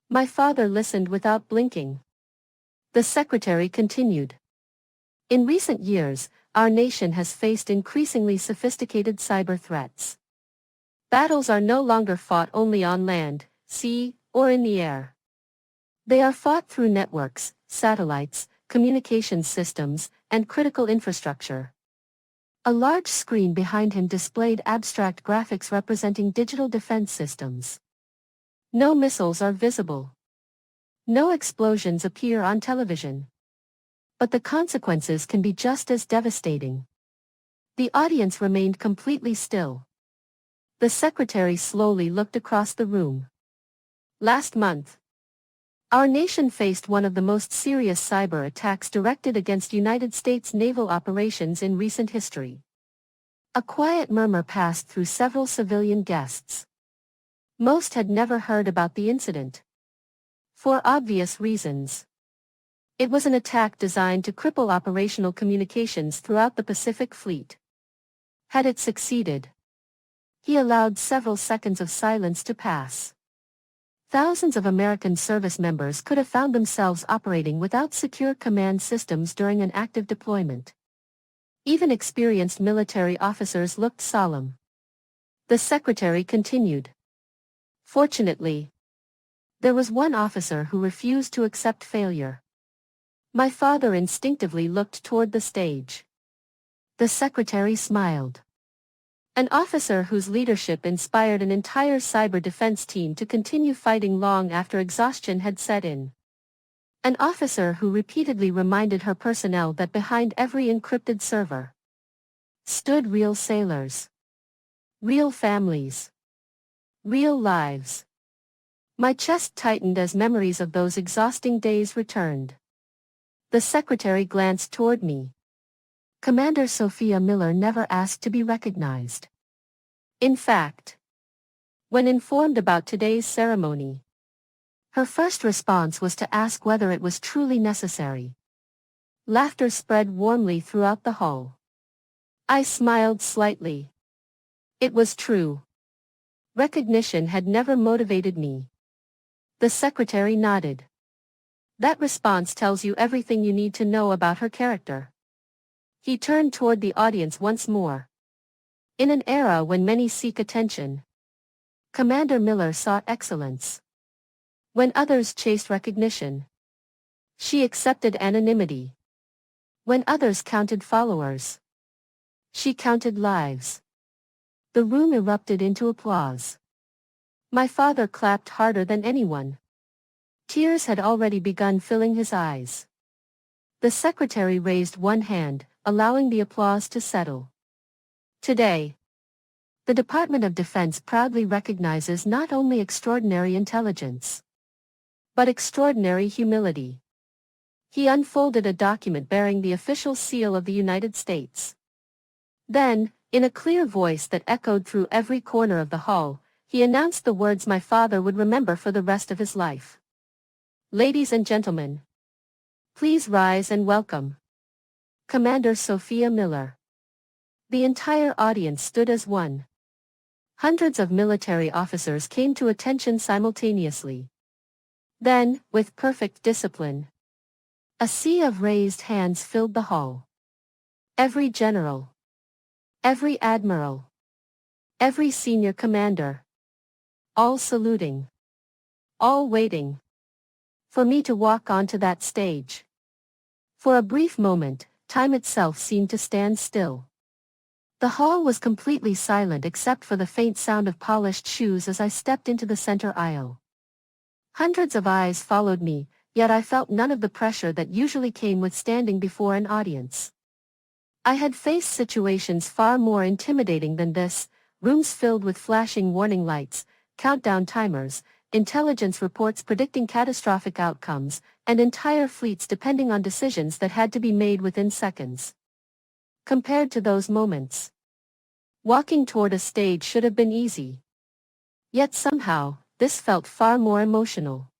My father listened without blinking. The Secretary continued. "In recent years, our nation has faced increasingly sophisticated cyber threats. Battles are no longer fought only on land, sea, or in the air. They are fought through networks, satellites, communications systems, and critical infrastructure." A large screen behind him displayed abstract graphics representing digital defense systems. No missiles are visible. No explosions appear on television. But the consequences can be just as devastating. The audience remained completely still. The Secretary slowly looked across the room. "Last month, our nation faced one of the most serious cyber attacks directed against United States naval operations in recent history." A quiet murmur passed through several civilian guests. Most had never heard about the incident. For obvious reasons. It was an attack designed to cripple operational communications throughout the Pacific Fleet. Had it succeeded? He allowed several seconds of silence to pass. Thousands of American service members could have found themselves operating without secure command systems during an active deployment. Even experienced military officers looked solemn. The Secretary continued. "Fortunately, there was one officer who refused to accept failure." My father instinctively looked toward the stage. The Secretary smiled. "An officer whose leadership inspired an entire cyber defense team to continue fighting long after exhaustion had set in." An officer who repeatedly reminded her personnel that behind every encrypted server stood real sailors, real families, real lives. My chest tightened as memories of those exhausting days returned. The secretary glanced toward me. Commander Sophia Miller never asked to be recognized. In fact, when informed about today's ceremony, her first response was to ask whether it was truly necessary. Laughter spread warmly throughout the hall. I smiled slightly. It was true. Recognition had never motivated me. The secretary nodded. That response tells you everything you need to know about her character. He turned toward the audience once more. In an era when many seek attention, Commander Miller sought excellence. When others chased recognition, she accepted anonymity. When others counted followers, she counted lives. The room erupted into applause. My father clapped harder than anyone. Tears had already begun filling his eyes. The secretary raised one hand, allowing the applause to settle. Today, the Department of Defense proudly recognizes not only extraordinary intelligence, but extraordinary humility. He unfolded a document bearing the official seal of the United States. Then, in a clear voice that echoed through every corner of the hall, he announced the words my father would remember for the rest of his life. Ladies and gentlemen, please rise and welcome Commander Sophia Miller. The entire audience stood as one. Hundreds of military officers came to attention simultaneously. Then, with perfect discipline, a sea of raised hands filled the hall. Every general, every admiral, every senior commander, all saluting, all waiting for me to walk onto that stage. For a brief moment, time itself seemed to stand still. The hall was completely silent except for the faint sound of polished shoes as I stepped into the center aisle. Hundreds of eyes followed me, yet I felt none of the pressure that usually came with standing before an audience. I had faced situations far more intimidating than this, rooms filled with flashing warning lights, countdown timers, intelligence reports predicting catastrophic outcomes, and entire fleets depending on decisions that had to be made within seconds. Compared to those moments, walking toward a stage should have been easy. Yet somehow, this felt far more emotional.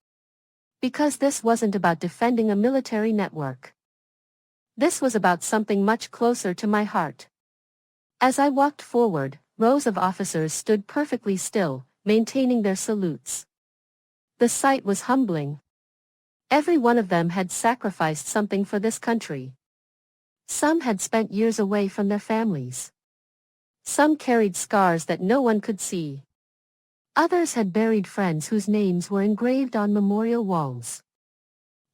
Because this wasn't about defending a military network. This was about something much closer to my heart. As I walked forward, rows of officers stood perfectly still, maintaining their salutes. The sight was humbling. Every one of them had sacrificed something for this country. Some had spent years away from their families. Some carried scars that no one could see. Others had buried friends whose names were engraved on memorial walls.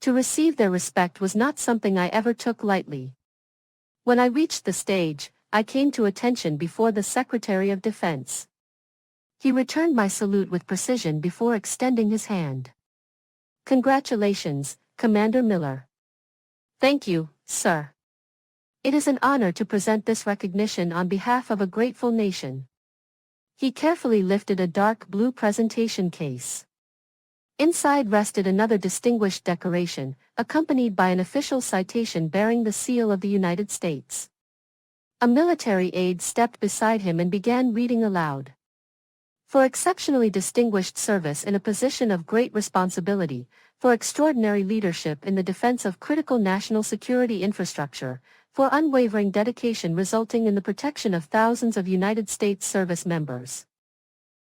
To receive their respect was not something I ever took lightly. When I reached the stage, I came to attention before the Secretary of Defense. He returned my salute with precision before extending his hand. Congratulations, Commander Miller. Thank you, sir. It is an honor to present this recognition on behalf of a grateful nation. He carefully lifted a dark blue presentation case. Inside rested another distinguished decoration, accompanied by an official citation bearing the seal of the United States. A military aide stepped beside him and began reading aloud. For exceptionally distinguished service in a position of great responsibility, for extraordinary leadership in the defense of critical national security infrastructure, for unwavering dedication resulting in the protection of thousands of United States service members.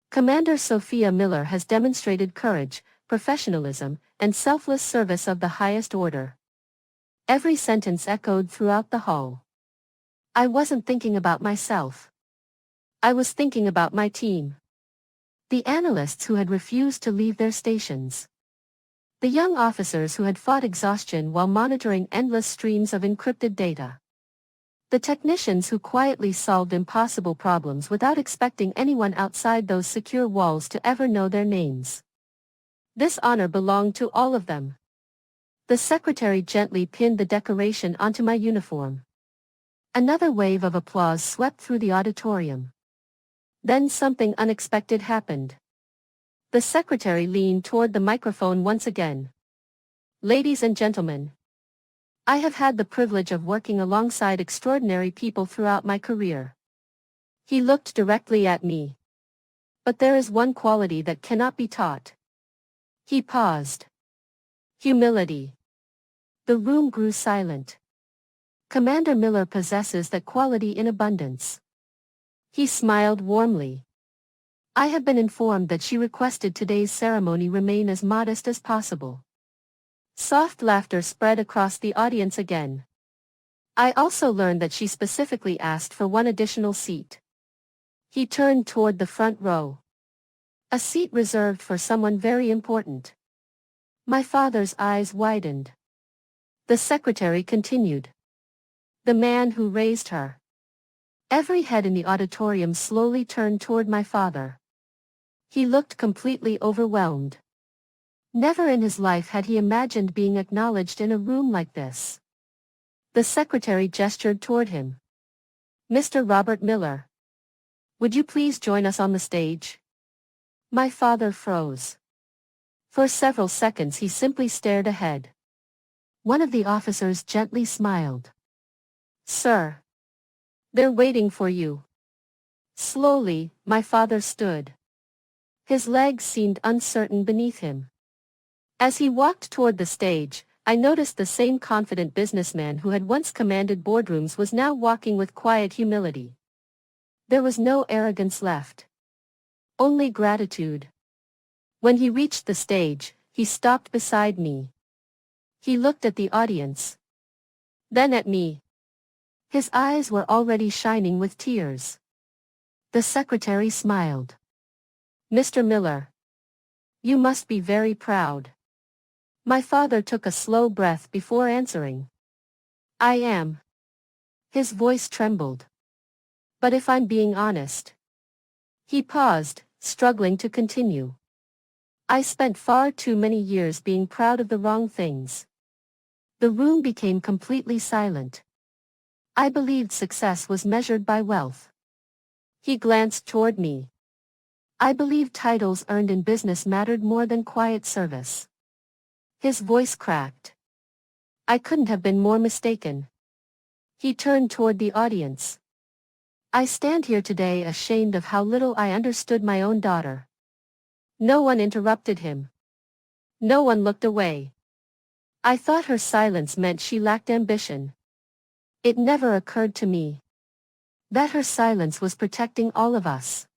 Commander Sophia Miller has demonstrated courage, professionalism, and selfless service of the highest order. Every sentence echoed throughout the hall. I wasn't thinking about myself. I was thinking about my team. The analysts who had refused to leave their stations. The young officers who had fought exhaustion while monitoring endless streams of encrypted data. The technicians who quietly solved impossible problems without expecting anyone outside those secure walls to ever know their names. This honor belonged to all of them. The secretary gently pinned the decoration onto my uniform. Another wave of applause swept through the auditorium. Then something unexpected happened. The secretary leaned toward the microphone once again. Ladies and gentlemen, I have had the privilege of working alongside extraordinary people throughout my career. He looked directly at me. But there is one quality that cannot be taught. He paused. Humility. The room grew silent. Commander Miller possesses that quality in abundance. He smiled warmly. I have been informed that she requested today's ceremony remain as modest as possible. Soft laughter spread across the audience again. I also learned that she specifically asked for one additional seat. He turned toward the front row. A seat reserved for someone very important. My father's eyes widened. The secretary continued. The man who raised her. Every head in the auditorium slowly turned toward my father. He looked completely overwhelmed. Never in his life had he imagined being acknowledged in a room like this. The secretary gestured toward him. Mr. Robert Miller. Would you please join us on the stage? My father froze. For several seconds he simply stared ahead. One of the officers gently smiled. Sir. They're waiting for you. Slowly, my father stood. His legs seemed uncertain beneath him. As he walked toward the stage, I noticed the same confident businessman who had once commanded boardrooms was now walking with quiet humility. There was no arrogance left. Only gratitude. When he reached the stage, he stopped beside me. He looked at the audience. Then at me. His eyes were already shining with tears. The secretary smiled. Mr. Miller. You must be very proud. My father took a slow breath before answering. I am. His voice trembled. But if I'm being honest. He paused, struggling to continue. I spent far too many years being proud of the wrong things. The room became completely silent. I believed success was measured by wealth. He glanced toward me. I believed titles earned in business mattered more than quiet service. His voice cracked. I couldn't have been more mistaken. He turned toward the audience. I stand here today ashamed of how little I understood my own daughter. No one interrupted him. No one looked away. I thought her silence meant she lacked ambition. It never occurred to me that her silence was protecting all of us.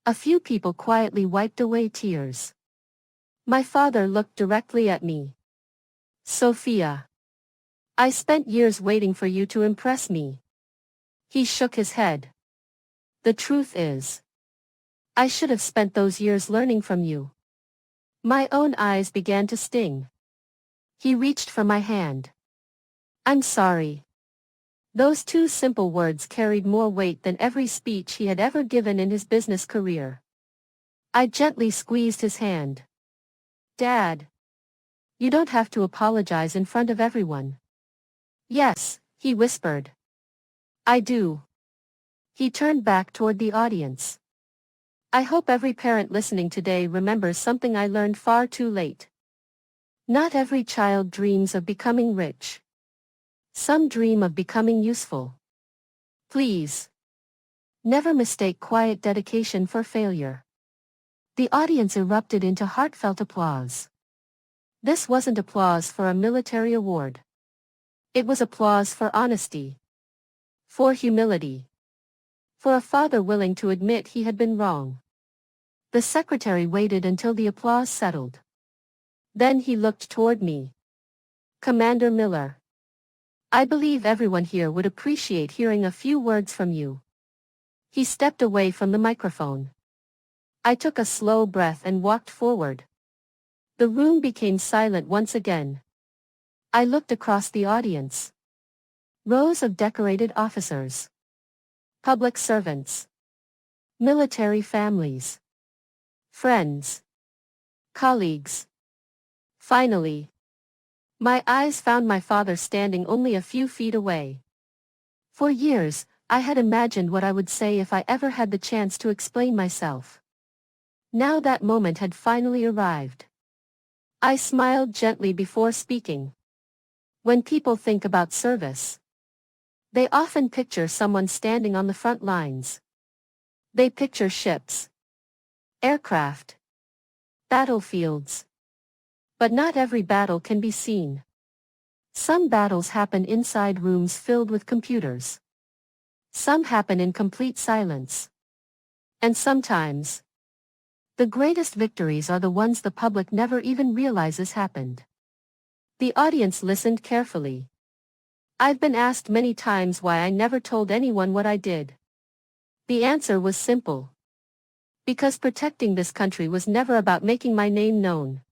A few people quietly wiped away tears. My father looked directly at me. Sophia. I spent years waiting for you to impress me. He shook his head. The truth is, I should have spent those years learning from you. My own eyes began to sting. He reached for my hand. I'm sorry. Those two simple words carried more weight than every speech he had ever given in his business career. I gently squeezed his hand. Dad. You don't have to apologize in front of everyone. Yes, he whispered. I do. He turned back toward the audience. I hope every parent listening today remembers something I learned far too late. Not every child dreams of becoming rich. Some dream of becoming useful. Please. Never mistake quiet dedication for failure. The audience erupted into heartfelt applause. This wasn't applause for a military award. It was applause for honesty. For humility. For a father willing to admit he had been wrong. The secretary waited until the applause settled. Then he looked toward me. Commander Miller. I believe everyone here would appreciate hearing a few words from you. He stepped away from the microphone. I took a slow breath and walked forward. The room became silent once again. I looked across the audience. Rows of decorated officers. Public servants. Military families. Friends. Colleagues. Finally. My eyes found my father standing only a few feet away. For years, I had imagined what I would say if I ever had the chance to explain myself. Now that moment had finally arrived. I smiled gently before speaking. When people think about service, they often picture someone standing on the front lines. They picture ships, aircraft, battlefields. But not every battle can be seen. Some battles happen inside rooms filled with computers. Some happen in complete silence. And sometimes, the greatest victories are the ones the public never even realizes happened. The audience listened carefully. I've been asked many times why I never told anyone what I did. The answer was simple. Because protecting this country was never about making my name known.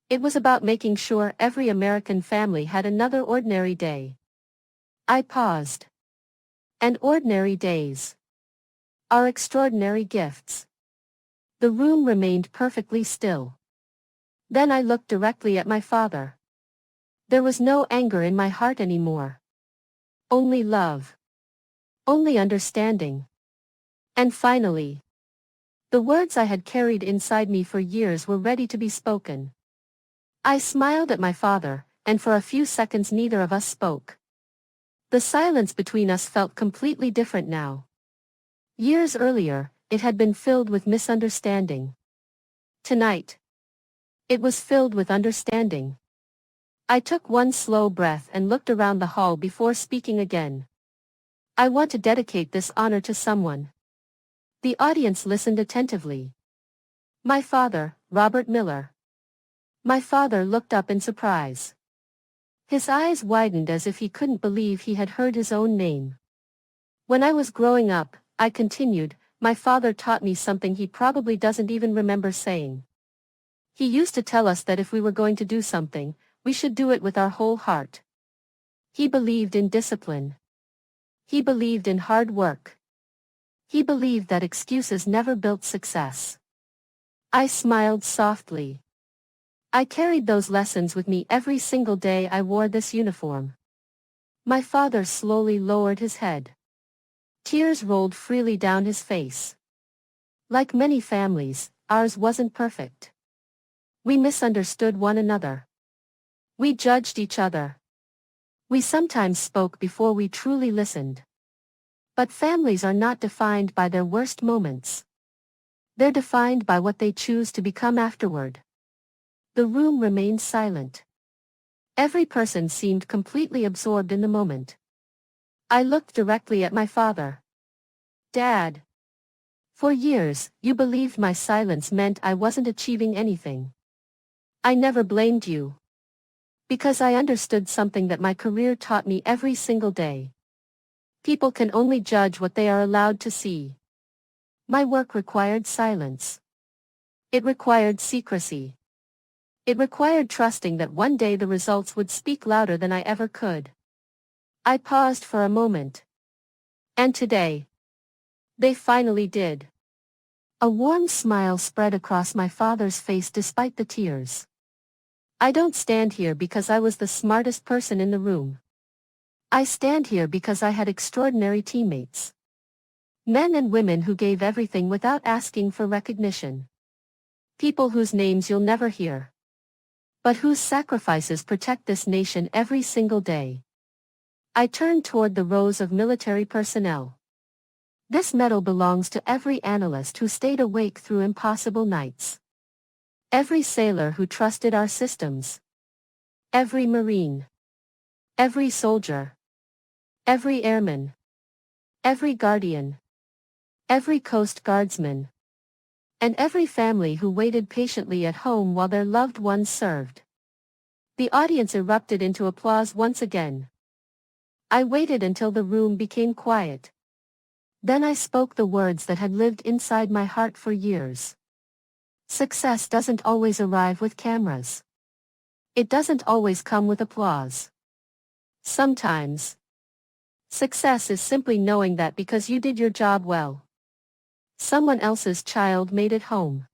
It was about making sure every American family had another ordinary day. I paused. And ordinary days are extraordinary gifts. The room remained perfectly still. Then I looked directly at my father. There was no anger in my heart anymore. Only love. Only understanding. And finally, the words I had carried inside me for years were ready to be spoken. I smiled at my father, and for a few seconds neither of us spoke. The silence between us felt completely different now. Years earlier, it had been filled with misunderstanding. Tonight, it was filled with understanding. I took one slow breath and looked around the hall before speaking again. I want to dedicate this honor to someone. The audience listened attentively. My father, Robert Miller. My father looked up in surprise. His eyes widened as if he couldn't believe he had heard his own name. When I was growing up, I continued, my father taught me something he probably doesn't even remember saying. He used to tell us that if we were going to do something, we should do it with our whole heart. He believed in discipline. He believed in hard work. He believed that excuses never built success. I smiled softly. I carried those lessons with me every single day I wore this uniform. My father slowly lowered his head. Tears rolled freely down his face. Like many families, ours wasn't perfect. We misunderstood one another. We judged each other. We sometimes spoke before we truly listened. But families are not defined by their worst moments. They're defined by what they choose to become afterward. The room remained silent. Every person seemed completely absorbed in the moment. I looked directly at my father. Dad. For years, you believed my silence meant I wasn't achieving anything. I never blamed you. Because I understood something that my career taught me every single day. People can only judge what they are allowed to see. My work required silence. It required secrecy. It required trusting that one day the results would speak louder than I ever could. I paused for a moment. And today, they finally did. A warm smile spread across my father's face despite the tears. I don't stand here because I was the smartest person in the room. I stand here because I had extraordinary teammates. Men and women who gave everything without asking for recognition. People whose names you'll never hear. But whose sacrifices protect this nation every single day. I turned toward the rows of military personnel. This medal belongs to every analyst who stayed awake through impossible nights. Every sailor who trusted our systems. Every Marine. Every soldier. Every airman. Every guardian. Every Coast Guardsman. And every family who waited patiently at home while their loved ones served. The audience erupted into applause once again. I waited until the room became quiet. Then I spoke the words that had lived inside my heart for years. Success doesn't always arrive with cameras. It doesn't always come with applause. Sometimes, success is simply knowing that because you did your job well, someone else's child made it home.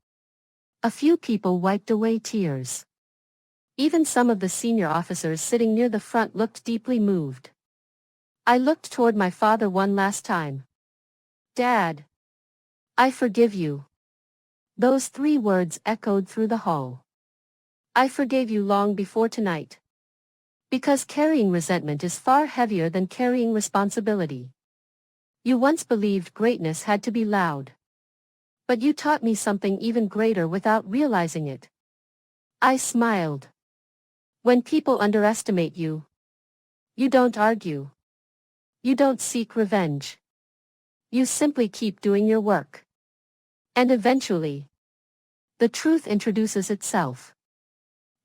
A few people wiped away tears. Even some of the senior officers sitting near the front looked deeply moved. I looked toward my father one last time. Dad. I forgive you. Those 3 words echoed through the hall. I forgave you long before tonight. Because carrying resentment is far heavier than carrying responsibility. You once believed greatness had to be loud. But you taught me something even greater without realizing it. I smiled. When people underestimate you, you don't argue. You don't seek revenge. You simply keep doing your work. And eventually, the truth introduces itself.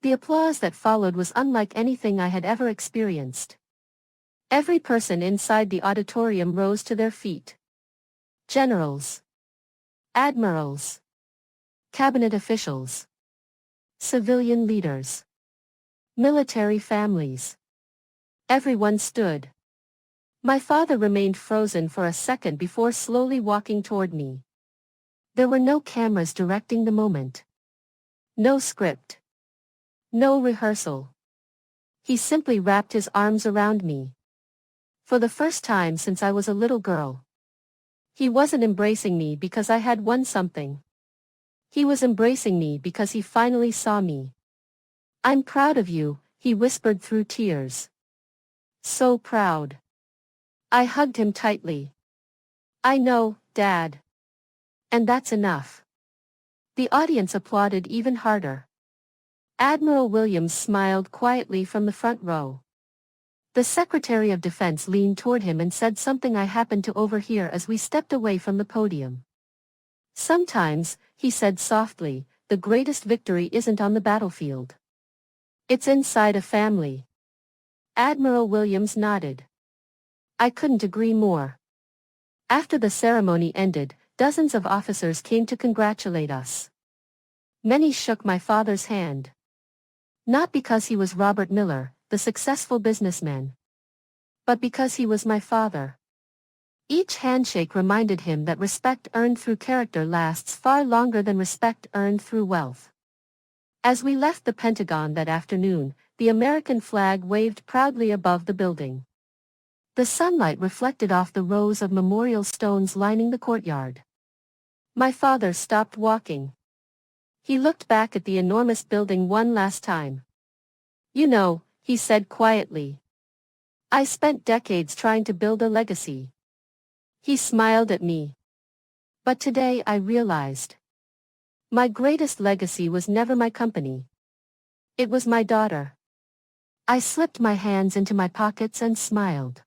The applause that followed was unlike anything I had ever experienced. Every person inside the auditorium rose to their feet. Generals. Admirals. Cabinet officials. Civilian leaders. Military families. Everyone stood. My father remained frozen for a second before slowly walking toward me. There were no cameras directing the moment. No script. No rehearsal. He simply wrapped his arms around me. For the first time since I was a little girl. He wasn't embracing me because I had won something. He was embracing me because he finally saw me. I'm proud of you, he whispered through tears. So proud. I hugged him tightly. I know, Dad. And that's enough. The audience applauded even harder. Admiral Williams smiled quietly from the front row. The Secretary of Defense leaned toward him and said something I happened to overhear as we stepped away from the podium. Sometimes, he said softly, the greatest victory isn't on the battlefield. It's inside a family. Admiral Williams nodded. I couldn't agree more. After the ceremony ended, dozens of officers came to congratulate us. Many shook my father's hand. Not because he was Robert Miller, the successful businessman, but because he was my father. Each handshake reminded him that respect earned through character lasts far longer than respect earned through wealth. As we left the Pentagon that afternoon, the American flag waved proudly above the building. The sunlight reflected off the rows of memorial stones lining the courtyard. My father stopped walking. He looked back at the enormous building one last time. You know, he said quietly. I spent decades trying to build a legacy. He smiled at me. But today I realized. My greatest legacy was never my company. It was my daughter. I slipped my hands into my pockets and smiled.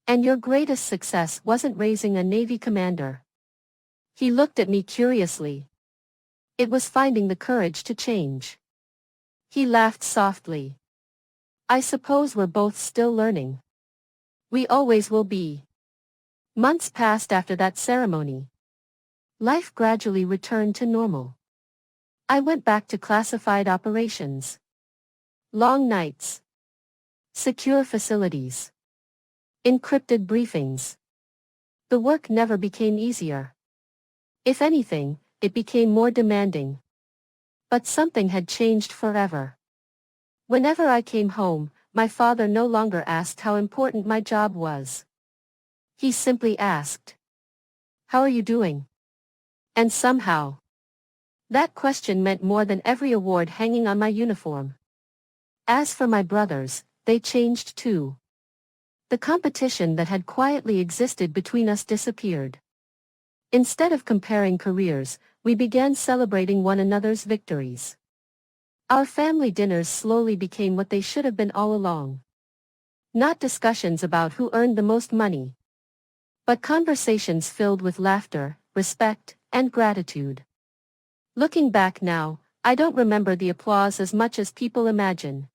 And your greatest success wasn't raising a Navy commander. He looked at me curiously. It was finding the courage to change. He laughed softly. I suppose we're both still learning. We always will be. Months passed after that ceremony. Life gradually returned to normal. I went back to classified operations. Long nights. Secure facilities. Encrypted briefings. The work never became easier. If anything, it became more demanding. But something had changed forever. Whenever I came home, my father no longer asked how important my job was. He simply asked, "How are you doing?" And somehow, that question meant more than every award hanging on my uniform. As for my brothers, they changed too. The competition that had quietly existed between us disappeared. Instead of comparing careers, we began celebrating one another's victories. Our family dinners slowly became what they should have been all along. Not discussions about who earned the most money, but conversations filled with laughter, respect, and gratitude. Looking back now, I don't remember the applause as much as people imagine.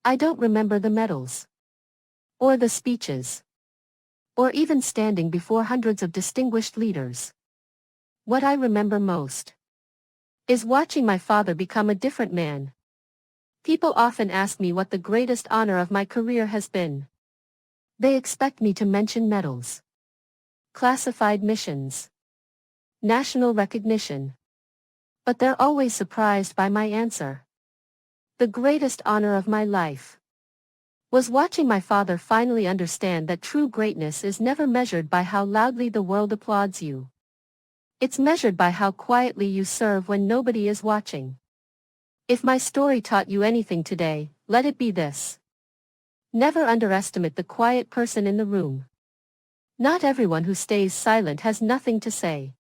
I don't remember the medals. Or the speeches. Or even standing before hundreds of distinguished leaders. What I remember most is watching my father become a different man. People often ask me what the greatest honor of my career has been. They expect me to mention medals, classified missions, national recognition. But they're always surprised by my answer. The greatest honor of my life was watching my father finally understand that true greatness is never measured by how loudly the world applauds you. It's measured by how quietly you serve when nobody is watching. If my story taught you anything today, let it be this. Never underestimate the quiet person in the room. Not everyone who stays silent has nothing to say.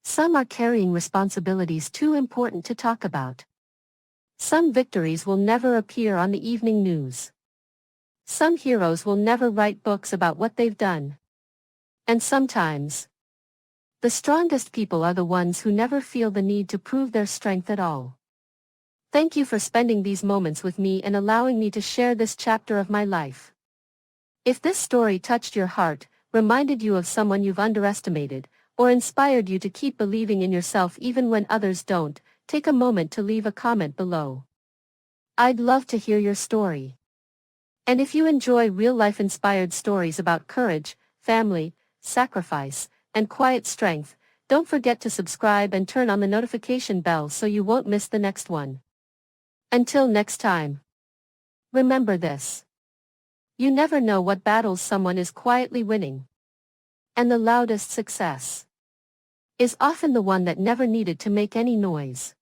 Some are carrying responsibilities too important to talk about. Some victories will never appear on the evening news. Some heroes will never write books about what they've done. And sometimes, the strongest people are the ones who never feel the need to prove their strength at all. Thank you for spending these moments with me and allowing me to share this chapter of my life. If this story touched your heart, reminded you of someone you've underestimated, or inspired you to keep believing in yourself even when others don't, take a moment to leave a comment below. I'd love to hear your story. And if you enjoy real-life inspired stories about courage, family, sacrifice, and quiet strength, don't forget to subscribe and turn on the notification bell so you won't miss the next one. Until next time. Remember this. You never know what battles someone is quietly winning. And the loudest success is often the one that never needed to make any noise.